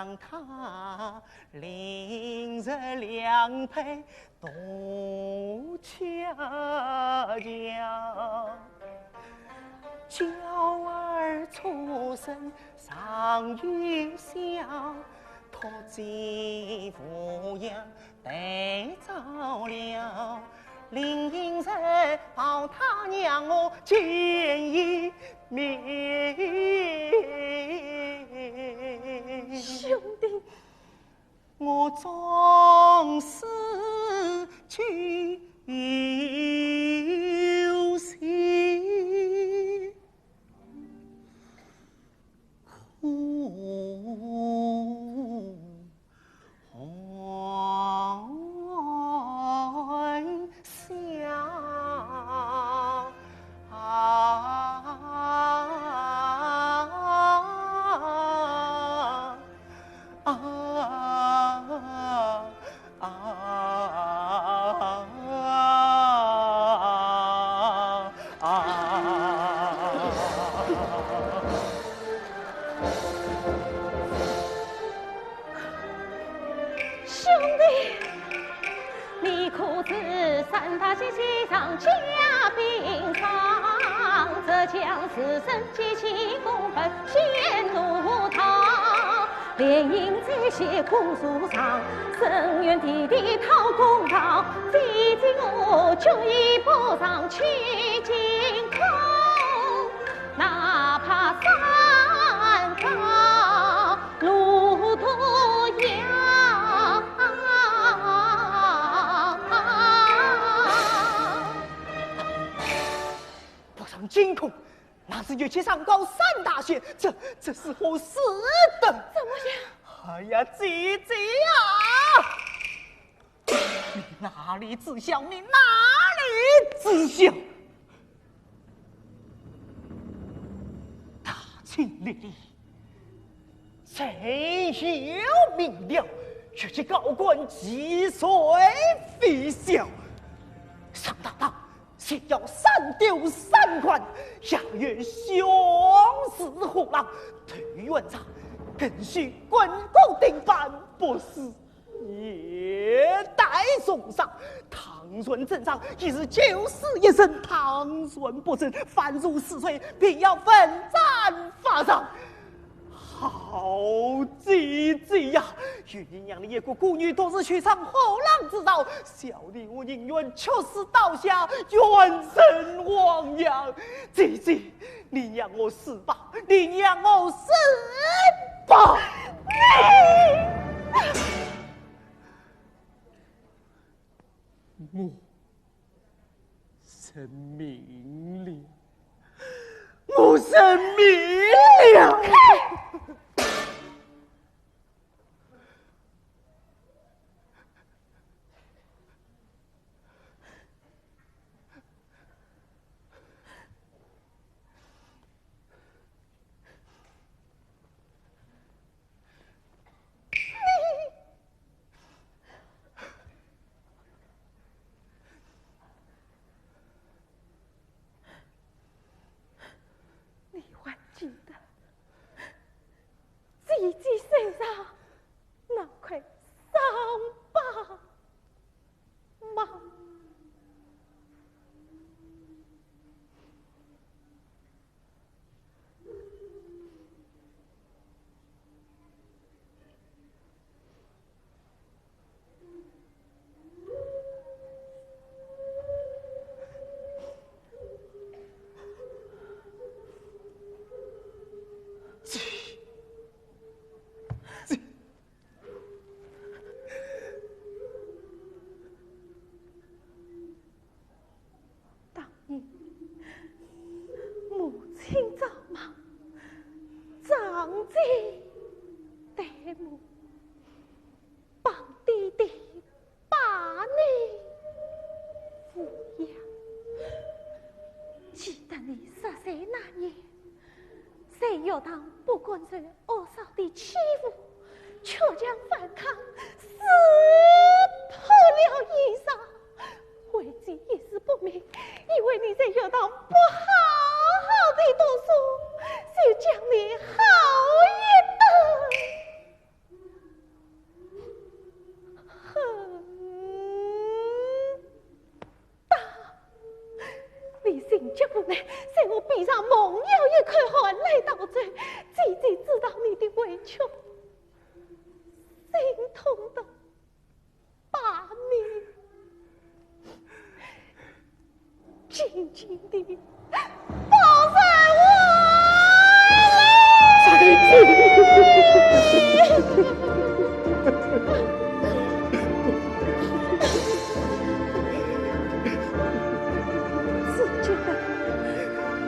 让他明日两配都恰佳。娇儿出生尚愈小，托寄抚养得早了。临行时报他娘我见一面。兄弟，我总是去有心苦欢兄弟，你可知三大喜喜上加兵上，这将士身激起公愤显怒涛，连营在些古树上，深渊地地讨公道，最近我决意搏上去进攻，哪怕三方路途遥。惊恐，那是岳气上高三大穴，这是何事的？怎么样？哎呀，姐姐呀，你哪里知晓？你哪里知晓？大清烈烈，谁有明了？却是高官击碎非小，上大当。先要三丢三关，下越凶死虎狼，退元长更需滚滚定板，不是也待送上。唐孙镇上一日九死一生，唐孙不成，反入死罪，便要奋战发上。好姐姐呀！与阴阳的野国孤女多是去尝后浪之道，小弟我宁愿屈死刀下，冤身汪洋。姐姐，你让我死吧！你让我死吧！我生命了，我生命了。记得姐姐身上那块伤疤吗？母亲早亡，长子待母，帮弟弟把你抚养。记得你10岁那年，谁有当不管是恶少的欺负，却将反抗撕破了衣裳。为己一时不明，以为你在有当不好好的读书，就将你好一等。弟，保在我自觉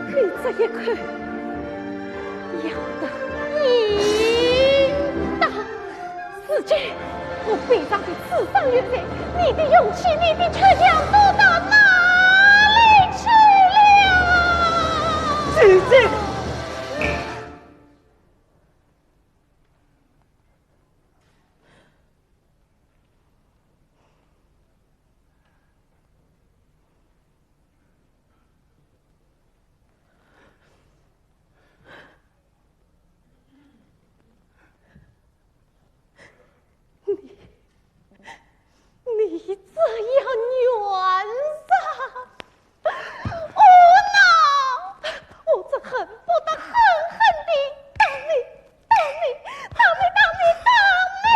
你这一块要得一大自觉，我背上的刺伤有罪，你的勇气，你的倔强都到哪里去了？姐姐。你这样冤杀，无脑，我这恨不得狠狠地当你，当你，当你，当你，当你！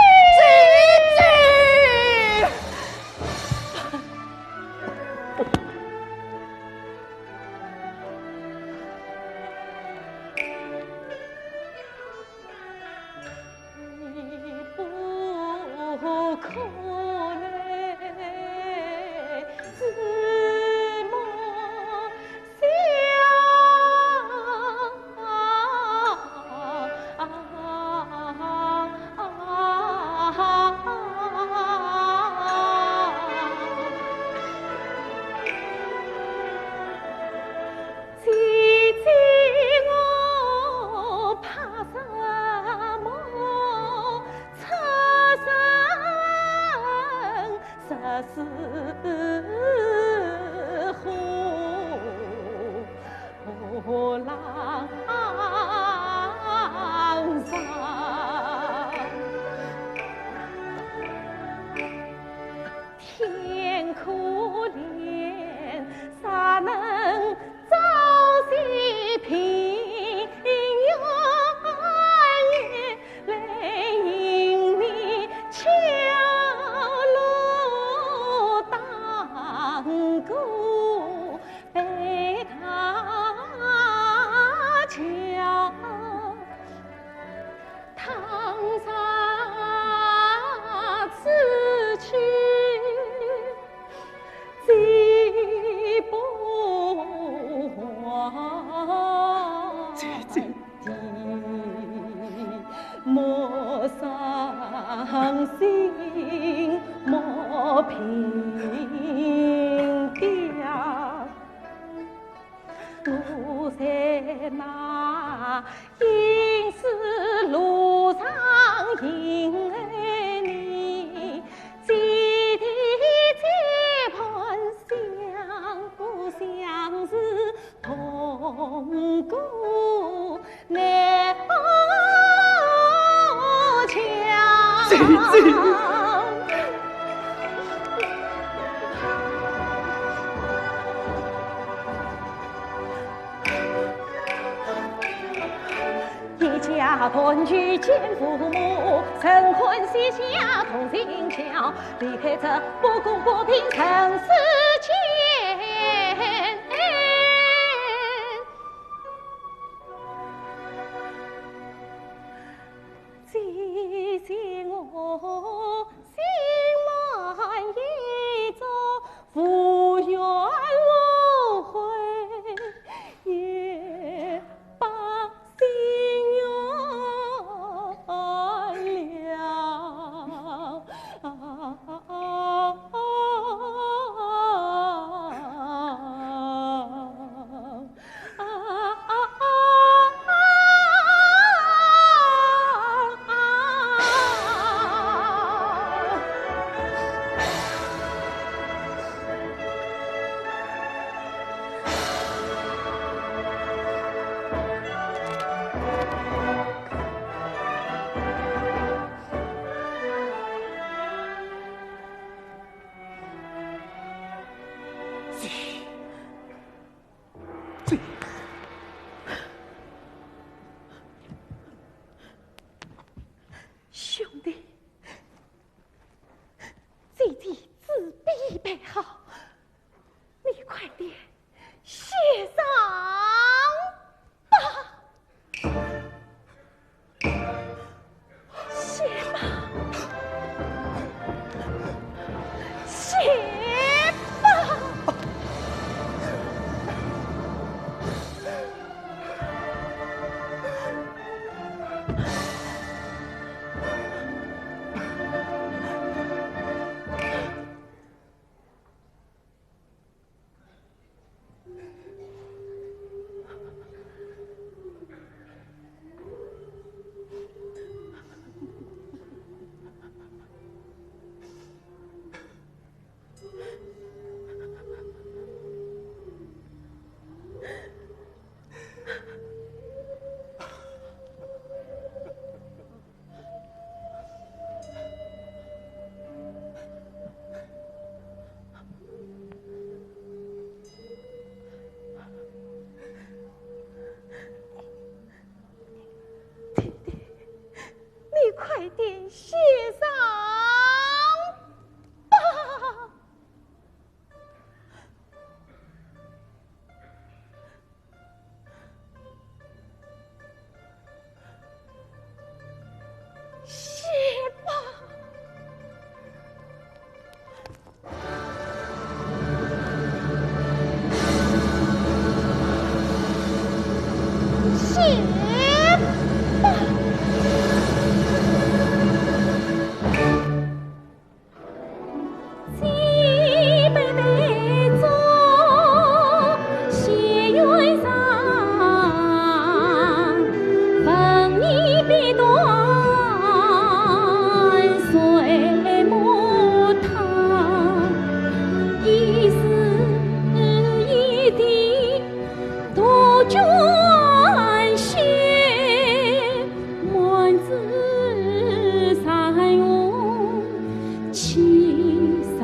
你不可泪，自莫想。姐姐，我怕什么？出生十四虎狼上。天可怜，啥能朝夕平庸也来迎你桥路当过北大桥，唐山此去几不还。姐姐，莫伤心，莫凭吊。我在那应是路上迎爱你，记得这盘相不相识同过难桥。姐姐。一家团聚见父母，晨昏西下同心桥，离开这不公不平尘世间。姐姐，我心满意足，无怨无悔，也把心愿兄弟，姐姐自备备好，你快点谢你快点写上吧。写吧。写吧。西北北走，斜云上，风衣笔端，水木堂，一丝一滴杜鹃血，满纸山雾气上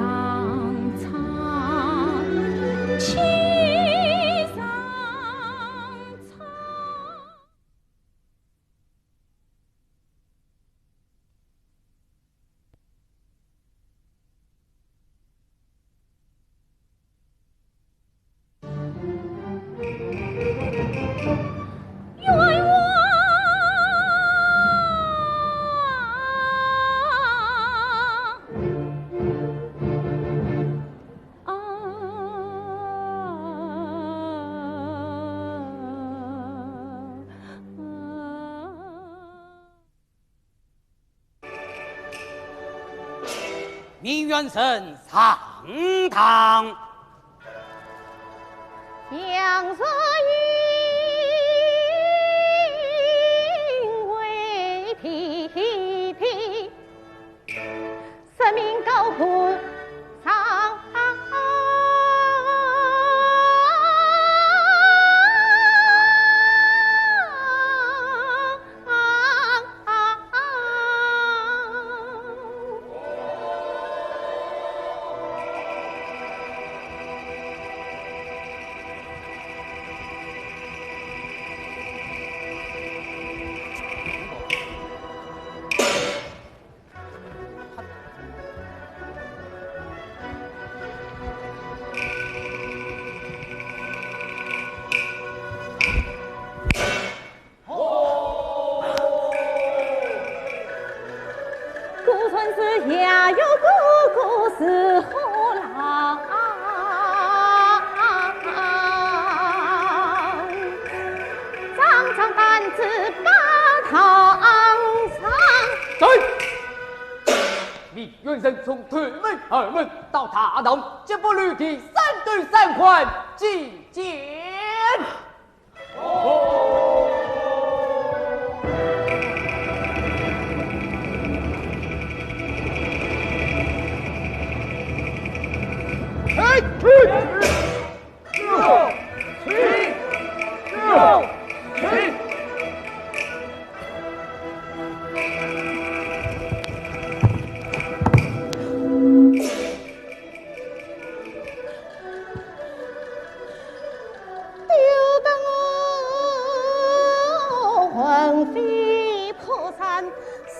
苍，气上苍。冤枉明元神上堂。杨色云为披披，生命高呼上。古村是呀有故事后郎，张张担子把堂上。对，李元神从屯门二门到大堂，这不驴蹄3对3环觐见。生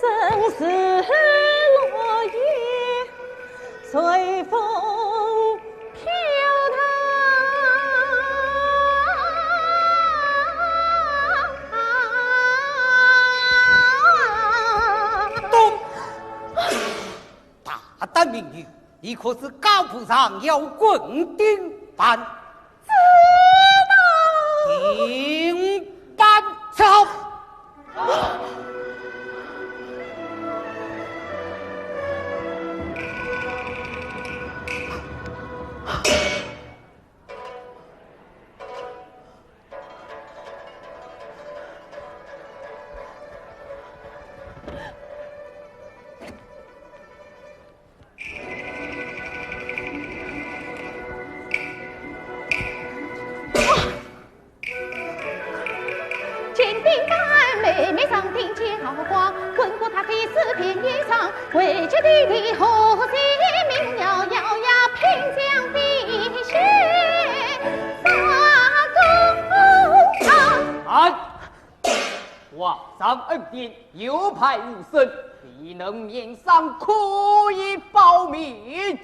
死落叶，随风飘荡。东，大胆名誉，你可是高府上有棍顶班？知道。顶班操。的后妃名摇摇呀，平江的雪撒公堂。啊！皇上恩典，有派无声，必能免伤，可以保命。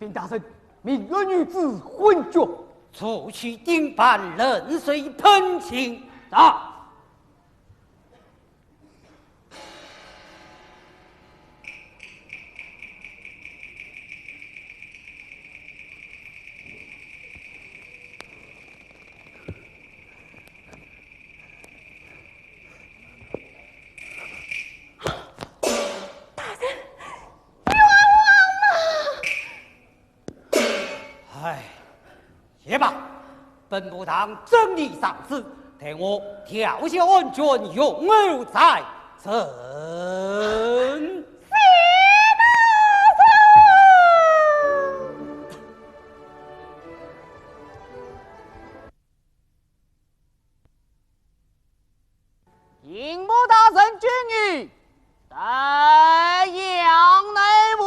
禀大人，命有女子昏厥，速去顶办冷水喷情。啊！也罢，本部堂整理丧事，待我调校恩眷，永有在身。营部大臣军语，在阳内务。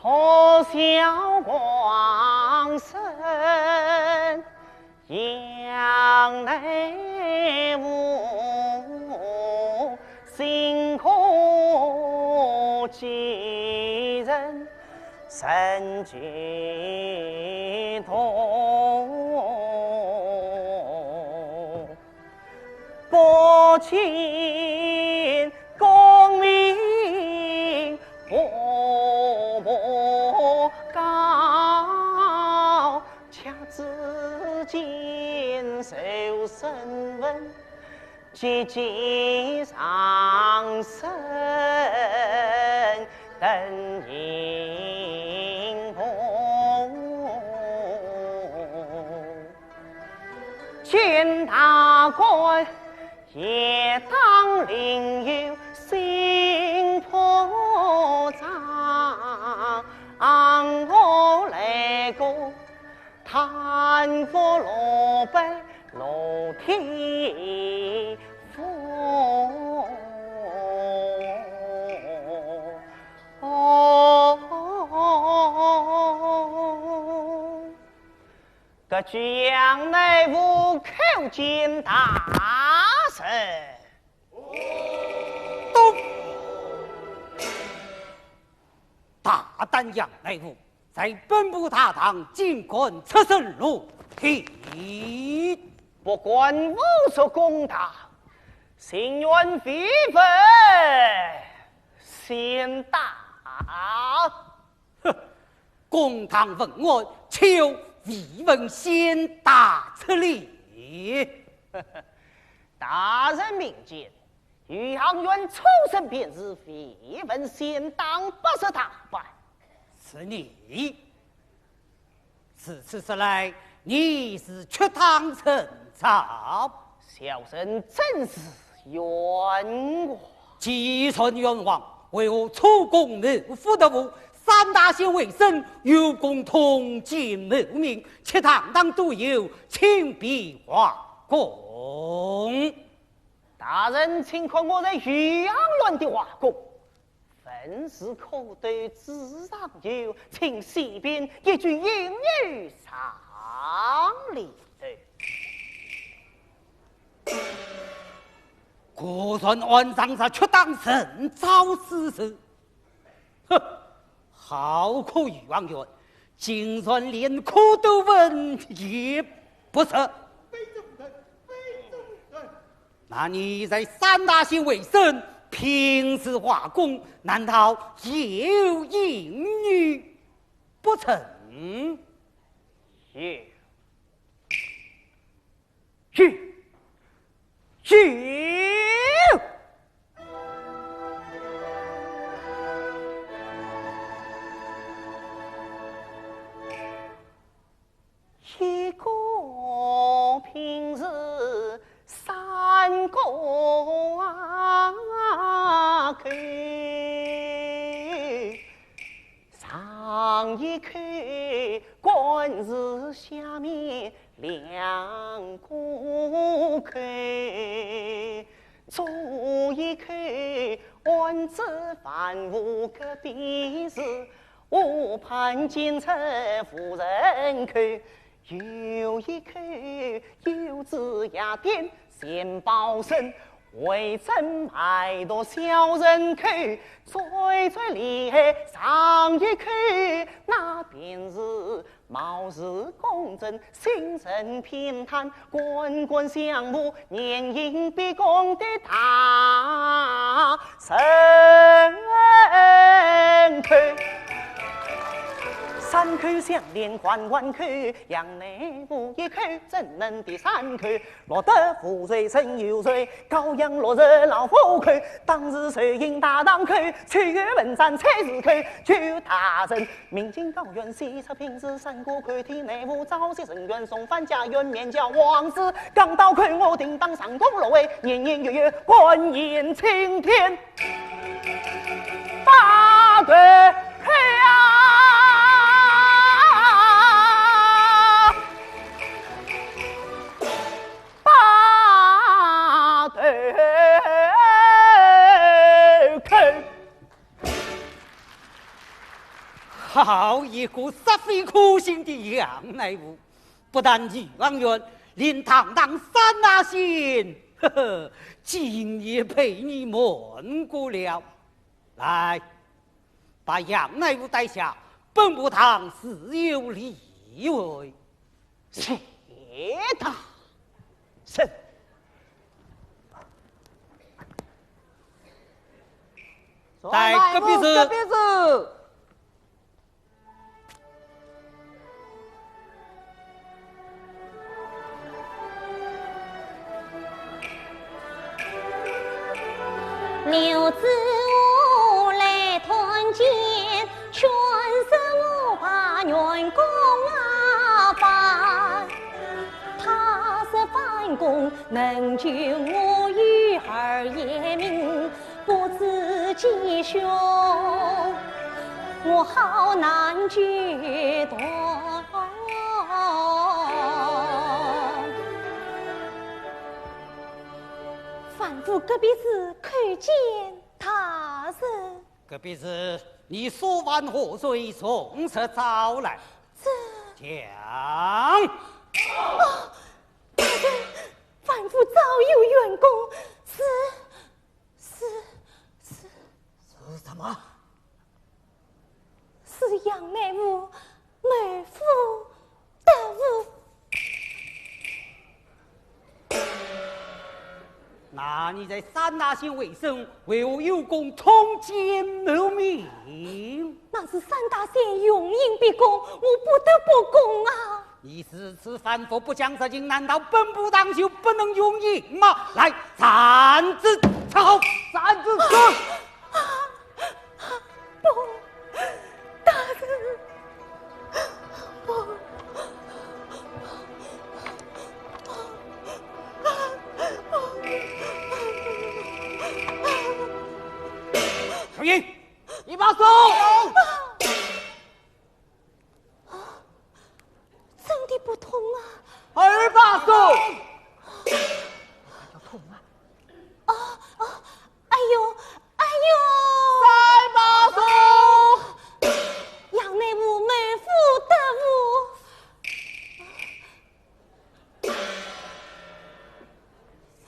可笑皇生杨内务，辛苦几人身俱痛，不尽功名不高，恰自今受身份，积极上升，等迎风。见大官也当领有心破障，我来过贪腐落败落天风。个将内务口见大神。都大胆杨内务，在本部大堂尽管出身如题，不管无所公堂，心愿非分先大。哼，公堂问案，求vị文先大出力。大人明鉴，余杭元出身便是vị文先当，不是他办。是你，此次时来，你是缺堂陈操，小生真是冤枉。既存冤枉，为我出宫谋府的务，三大县为生，有功同进谋名，且堂堂都有，请必画功。大人，请看我在余杭院的画工，分是口对自上有，请西边一句英语上里头。果算岸上是缺当神招之事，哼！好可余王元，竟算连苦都问也不识。那你在三大县为生，平时画工，难道有英语不成？一个平日三个口，上一口官是下面两个口，左一口案子犯无个必是，我判监察夫人口。有一口有字雅典先报身，为真派到小人口，最最厉害上一口，那便是貌似公正，心神偏袒，官官相护，年营必公的大神口。三口相连环环口，杨内无一口，怎能第三口？落得富水生有水，羔羊落日老虎口。当日水印大当口，去月文山才是口。据大人明镜高原西侧平时三国口，体内无朝夕神元送返家园面教王子刚到口，我定当上宫楼位，年年月月观音青天，大对黑啊！好一个煞费苦心的杨乃武，不但余王元，连堂堂三大县，呵呵，今也被你蒙过了。来，把杨乃武带下，本部堂事有例会。谢大神。在隔壁子，隔壁子。六子无来团结，全是我把员工办。他是反攻能救我与儿爷命，不知吉凶，我好难决断。反复隔壁子看见他人，隔壁子，你说完河水从实招来。这讲。大人，反复早有员工，是什么？是杨内务妹夫的务。那你在三大县为生，为我有功通奸谋名？那但是三大仙用硬逼供，我不得不供啊！你是此反复不讲这经，难道本不当休，不能用硬吗？来，斩之操，斩之死！不，大人，不。小英，一把手。真的不痛啊！二把手。要痛啊！哎呦，哎呦！三把手。杨内务门夫得务。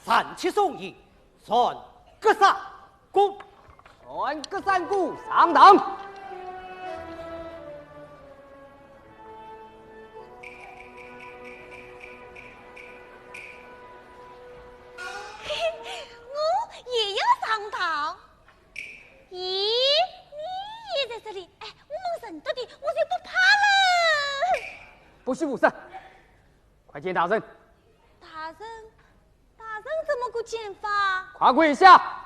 三七送迎，算各三鼓，传各三鼓上堂。我也要上堂。咦，你也在这里？哎，我们认得的，我就不怕了。不许无声，快见大人。大人，大人怎么个见法？快跪下！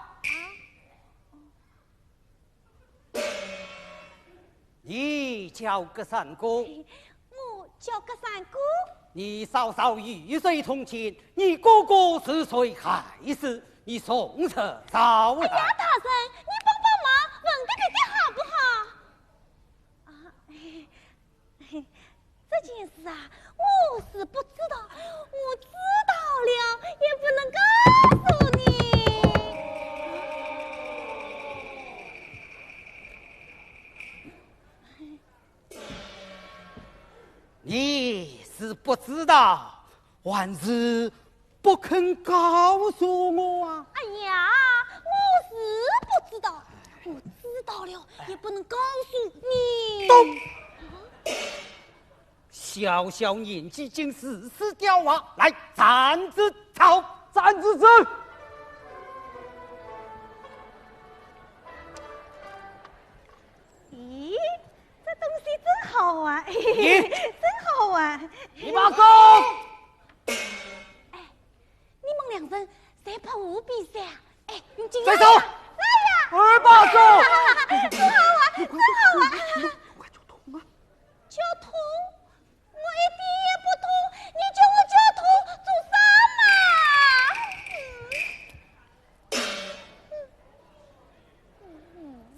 你叫个三姑，我叫个三姑。你嫂嫂与谁同寝？你哥哥是谁害死？你送车招来。哎呀，大人，你帮帮忙，问个别的好不好？啊，这件事啊，我是不知道，我知道了也不能告诉你。你是不知道，还是不肯告诉我啊？哎呀，我是不知道，我知道了也不能告诉你。小小年纪竟事事刁娃，来斩之操，斩之子。咦，这东西真好玩，真好玩！一把手。哎，你们两人谁跑舞比赛啊？哎，用劲甩手来呀！二把手。真好玩，真好玩！快就痛啊！脚痛，我一点也不痛，你叫我脚痛做啥嘛？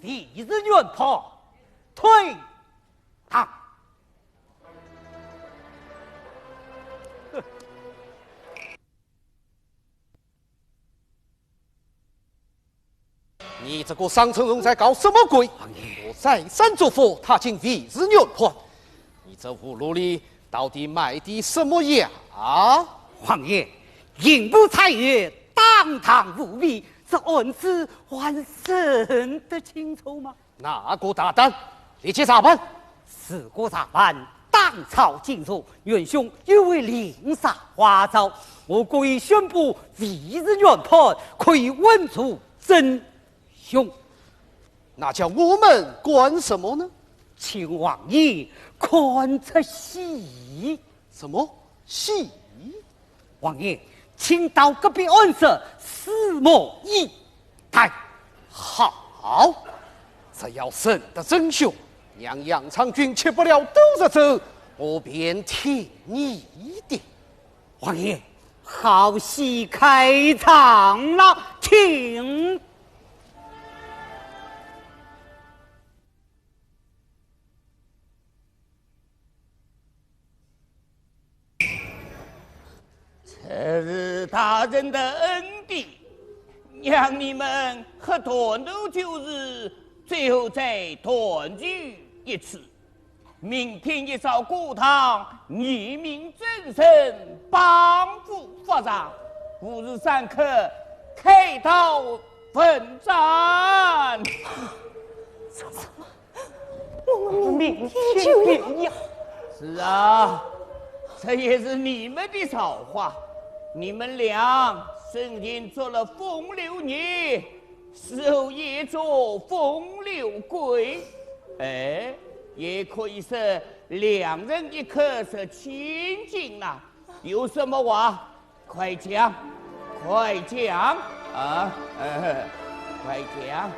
第一元炮，退堂。你这个上层人在搞什么鬼？我再三嘱咐他进第日元判，你这葫芦里到底卖的什么药啊？王爷，刑部裁决当堂无弊，这案子还审得清楚吗？哪个大胆？你去咋办？四国咋办？当朝进入，元凶又为令杀花招，我故意宣布第日元判，可以稳住真凶。那叫我们管什么呢？请王爷看这戏。什么戏？王爷，请到隔壁案室拭目以待。好，这要审得真凶，让杨长军吃不了兜着走，我便听你的。王爷，好戏开场了，请。这是大人的恩典，让你们和团斗旧日，最后再团聚一次。明天一扫过堂，一鸣真声，帮助发展。吾日3刻开刀奋战。我们明天就要。是啊，这也是你们的造化。你们俩生前做了风流孽，死后也做风流鬼。哎，也可以说两人一刻是亲近了。有什么话，快讲，快讲啊！快讲啊！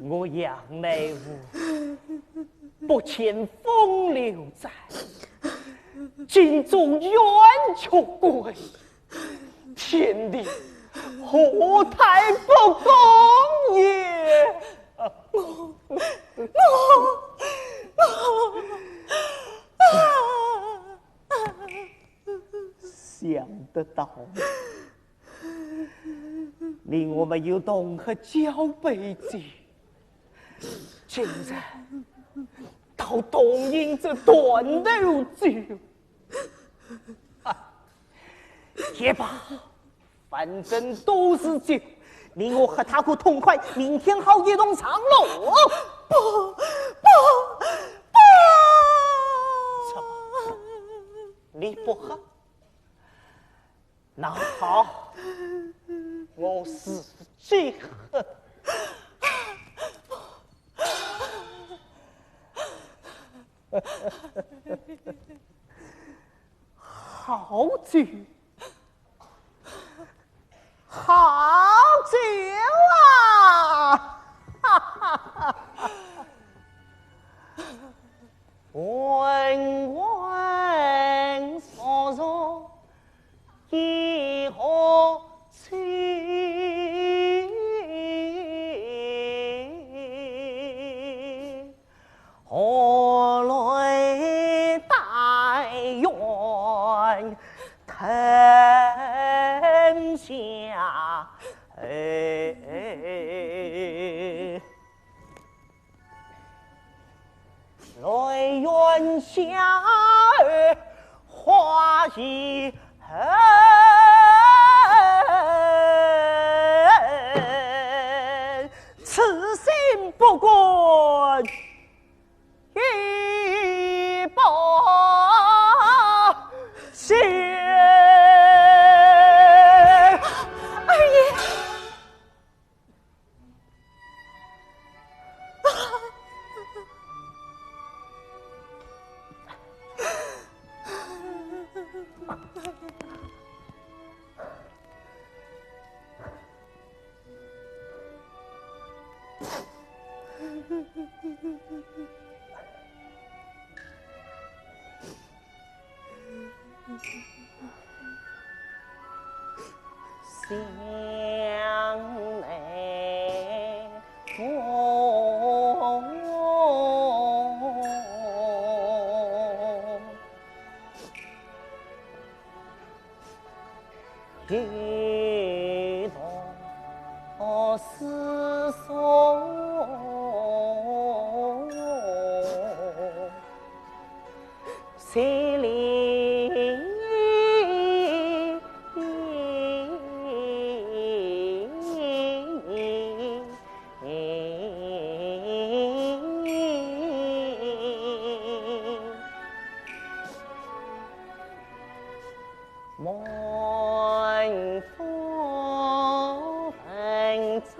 我杨乃武不欠风流债，今终冤屈归，天地何太不公也！想得到，令我们有同和交杯酒，竟然到同饮这断头酒。也罢，反正都是酒，令我和他可痛快，明天好一同上路。不，什么？你不喝？那好，我自己喝。好酒，好酒啊！问问所说以何去？何来大愿天下？来愿下花一此心不管一把血。二爷。想来我一同思索，心里晚风很长，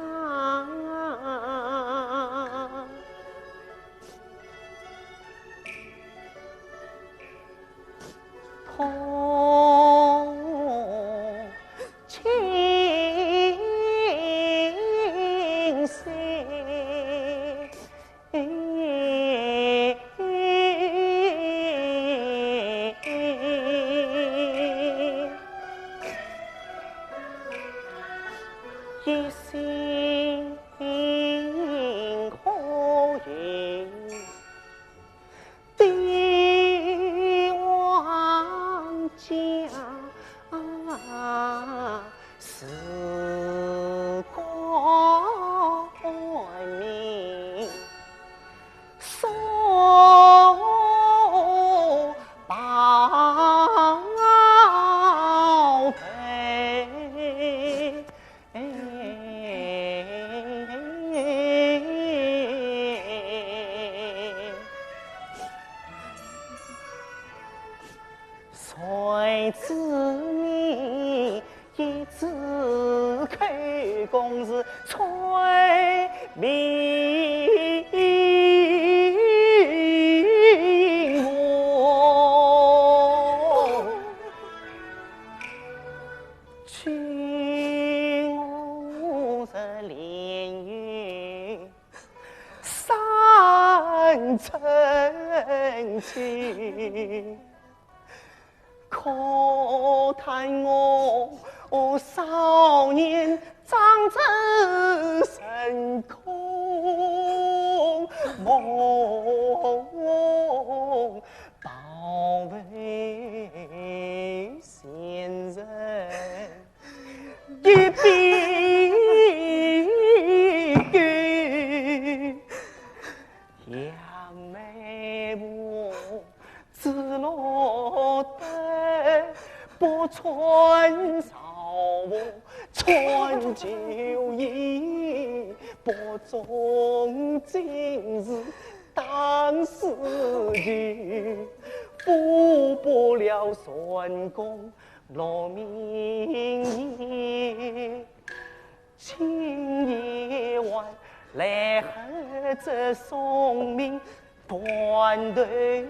痛情深。一心可以帝王家，时光深情。可叹我少年长成神空梦，保卫先人一笔杨梅木自落灯，不穿少穿旧衣，不中今日当世情，负不了孙公落名义，今夜晚来和这宋明团队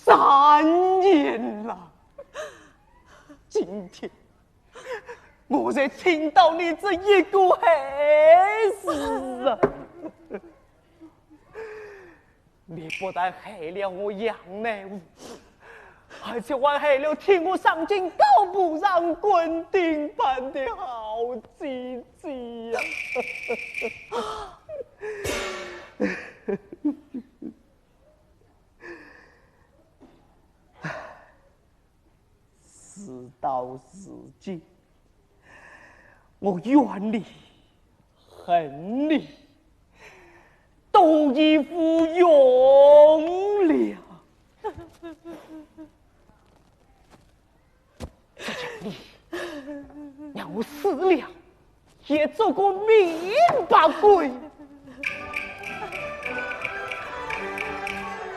3年了，今天我才听到你这一股黑事啊！你不但害了我杨乃武，而且还害了替我上京高部上滚顶盘的好姐姐呀！事到如今，我怨你、恨你，都已不用了。这叫你让我死了，也做个明白鬼。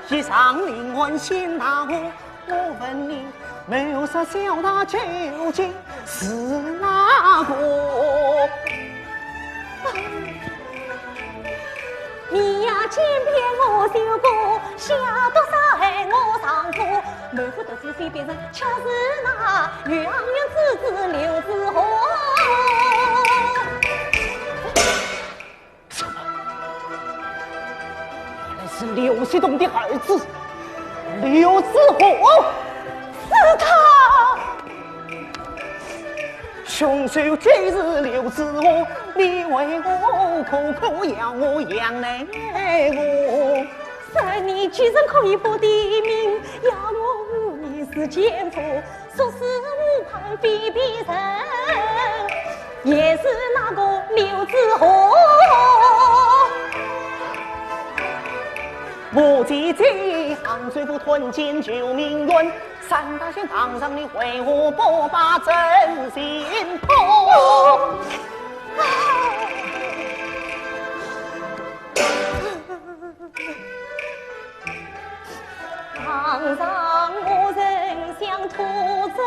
一上临安县大户，我问你。谋杀小大究竟是哪个？你呀，千遍我修过，下多少害我丈夫，满腹都是非别人，恰是那鸳鸯之子刘子豪。什么？原来是刘希东的儿子刘子豪。是他，凶手就是刘子豪，你为我苦苦要我养来我3年居然可以不得名，要我5年是奸夫，说是无旁非别人，也是那个刘子豪。我姐姐杭水府屯建救命院。3大县堂上你为我不把真心破，堂上我仍想吐真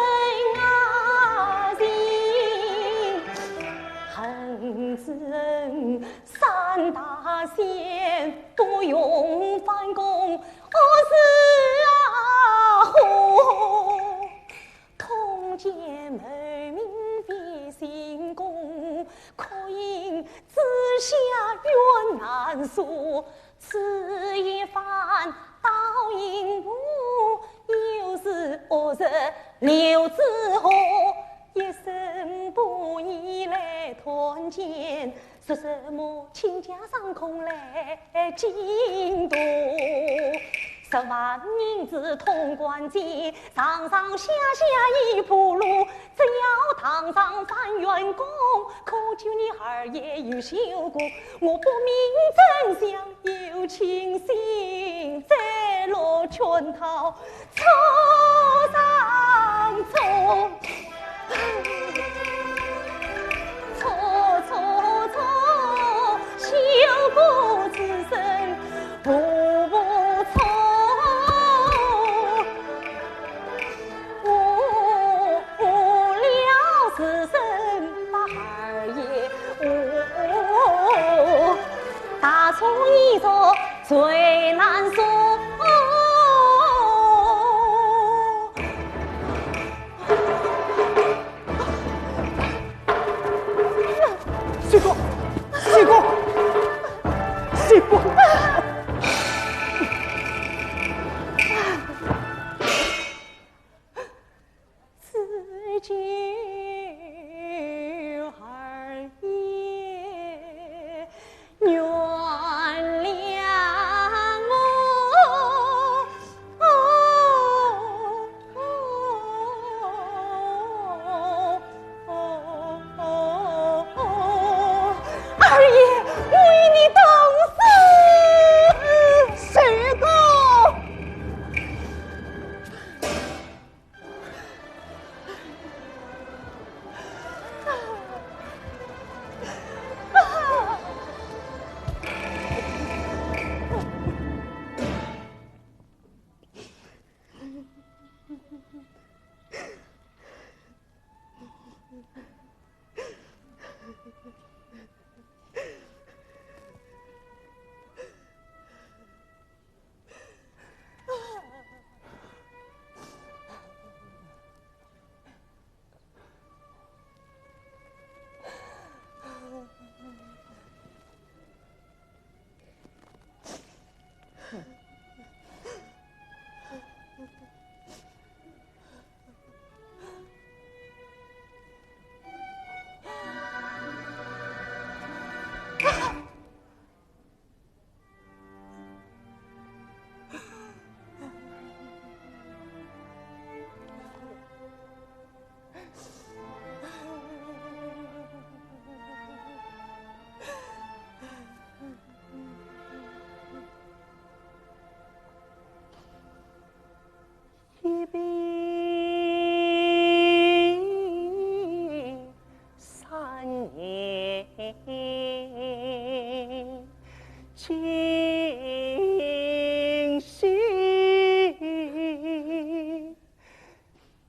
心，恨憎3大县不用反攻，我是同见门民别心公，可因子下冤难诉，此一番倒因我又是恶人刘子豪，一生不义来团见，说什么倾家上空来京都。10万银子通关节，上上下下一铺路，只要堂上翻员工，可求你儿也有修过。我不明真相，有情心，再落圈套，错上错，错错错。最难说。西哥，西哥，西哥。此酒儿也原谅我，二爷为你等死，谁个？一笔3年，今夕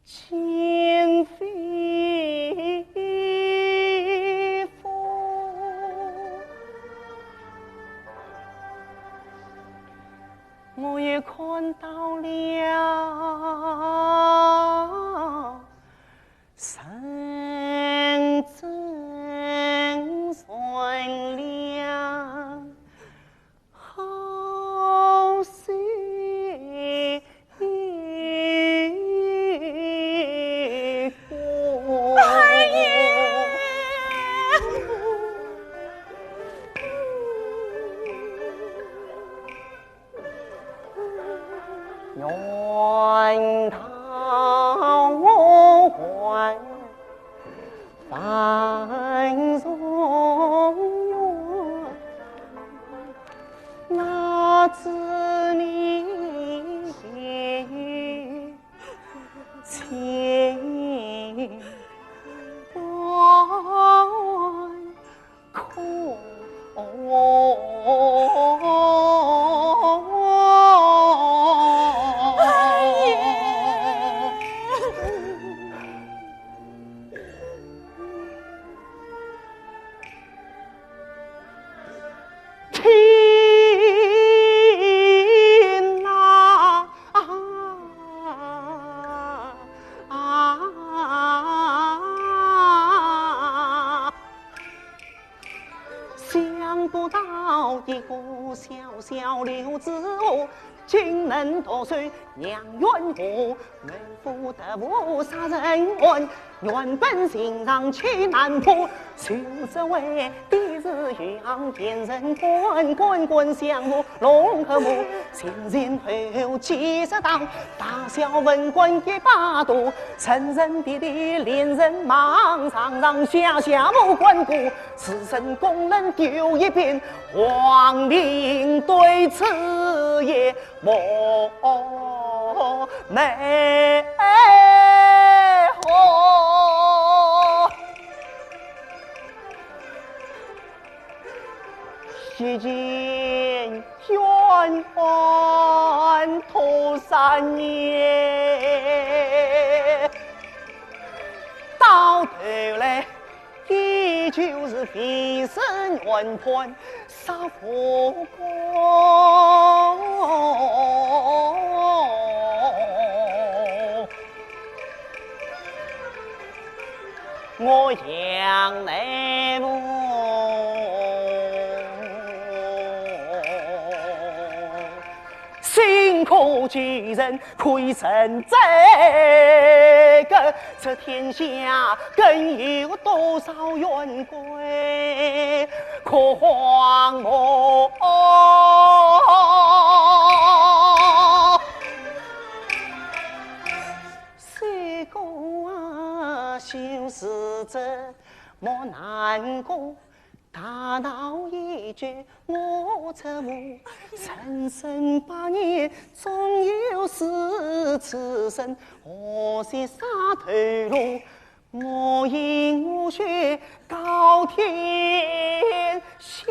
今非风，我也看到了。真善良，好媳妇。二爷，愿他我还。繁荣远，那知你情断空。想不到一个小小刘子娥，竟能夺取娘冤活，为父得无杀人案，原本心上气难破，就是为弟子养天人滚滚滚相和，龙和睦，前前后后几十道，大小文官一把多，成人弟弟连人忙，常常下下无关顾，此生功能丢一边，皇陵对此也莫美好。西京冤冤头3年，到头来依旧是非身冤判。杀火光，我杨乃武辛苦巨人可以成这个，这天下更有多少冤鬼可荒漠？谁个啊，就是这莫难过。大闹一局，我侧目，生生8年，终有是此生。何惜杀头颅，我饮我血，高天下。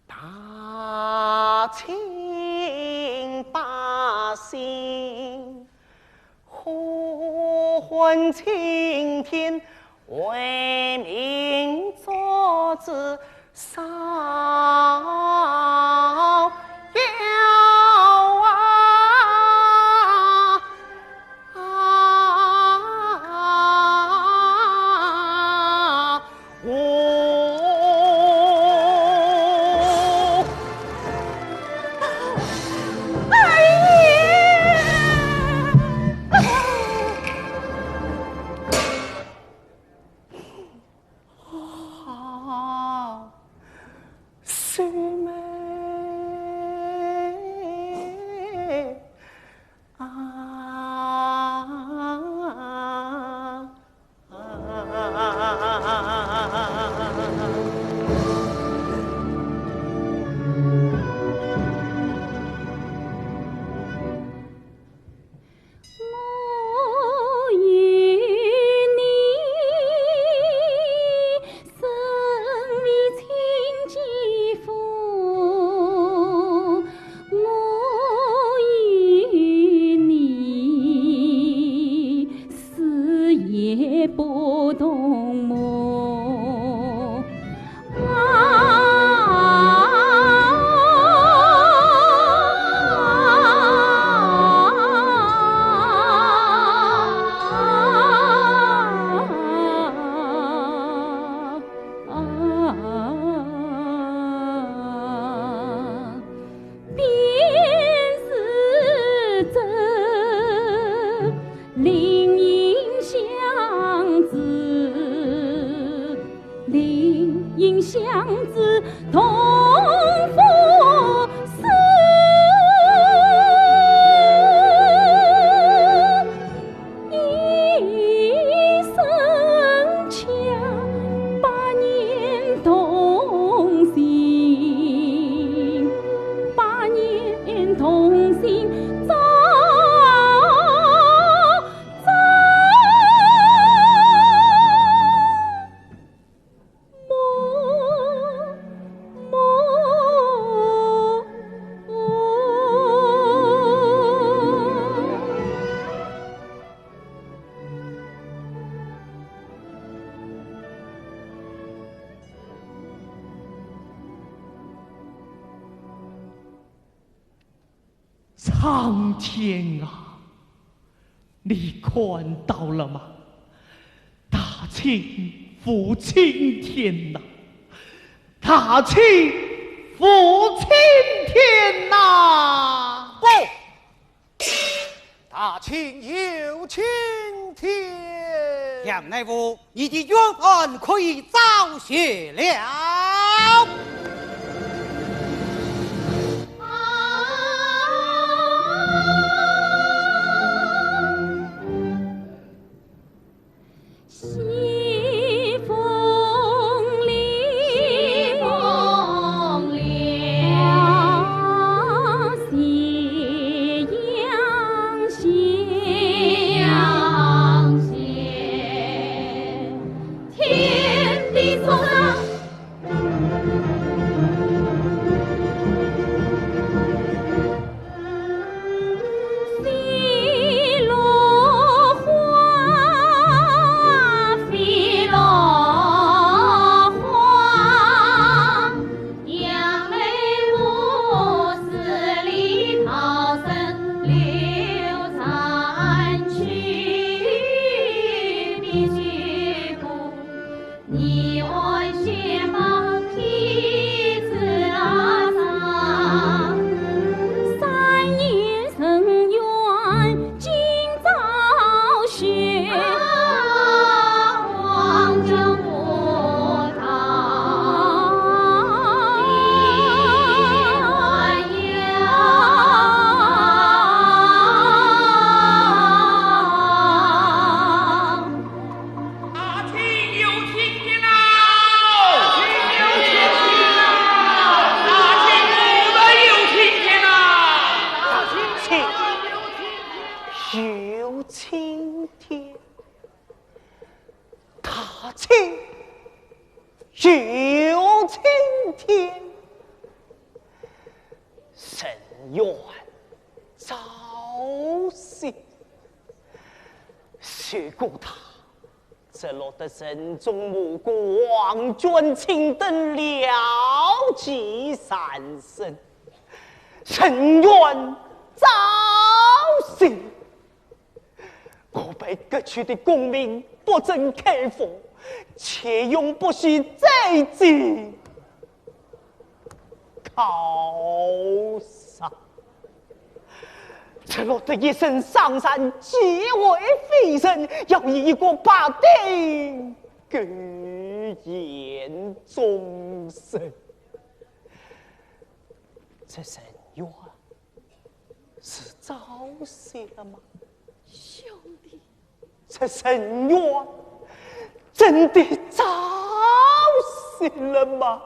大清百姓呼唤青天，为民作主烧窑苍天啊，你看到了吗？大清复青天呐、大清复青天呐、不，大清有青天。杨乃武，你的冤案可以昭雪了。天地所造。天，神愿早些。如果他这落得人中目光，君卿等了其三生，神愿早些。我被各区的公民不争开放，且永不许再见靠上。这落得一身上山，皆为非人，要以一个把定给言终身。这神愿是早些了吗？兄弟，这神愿真的早些了吗？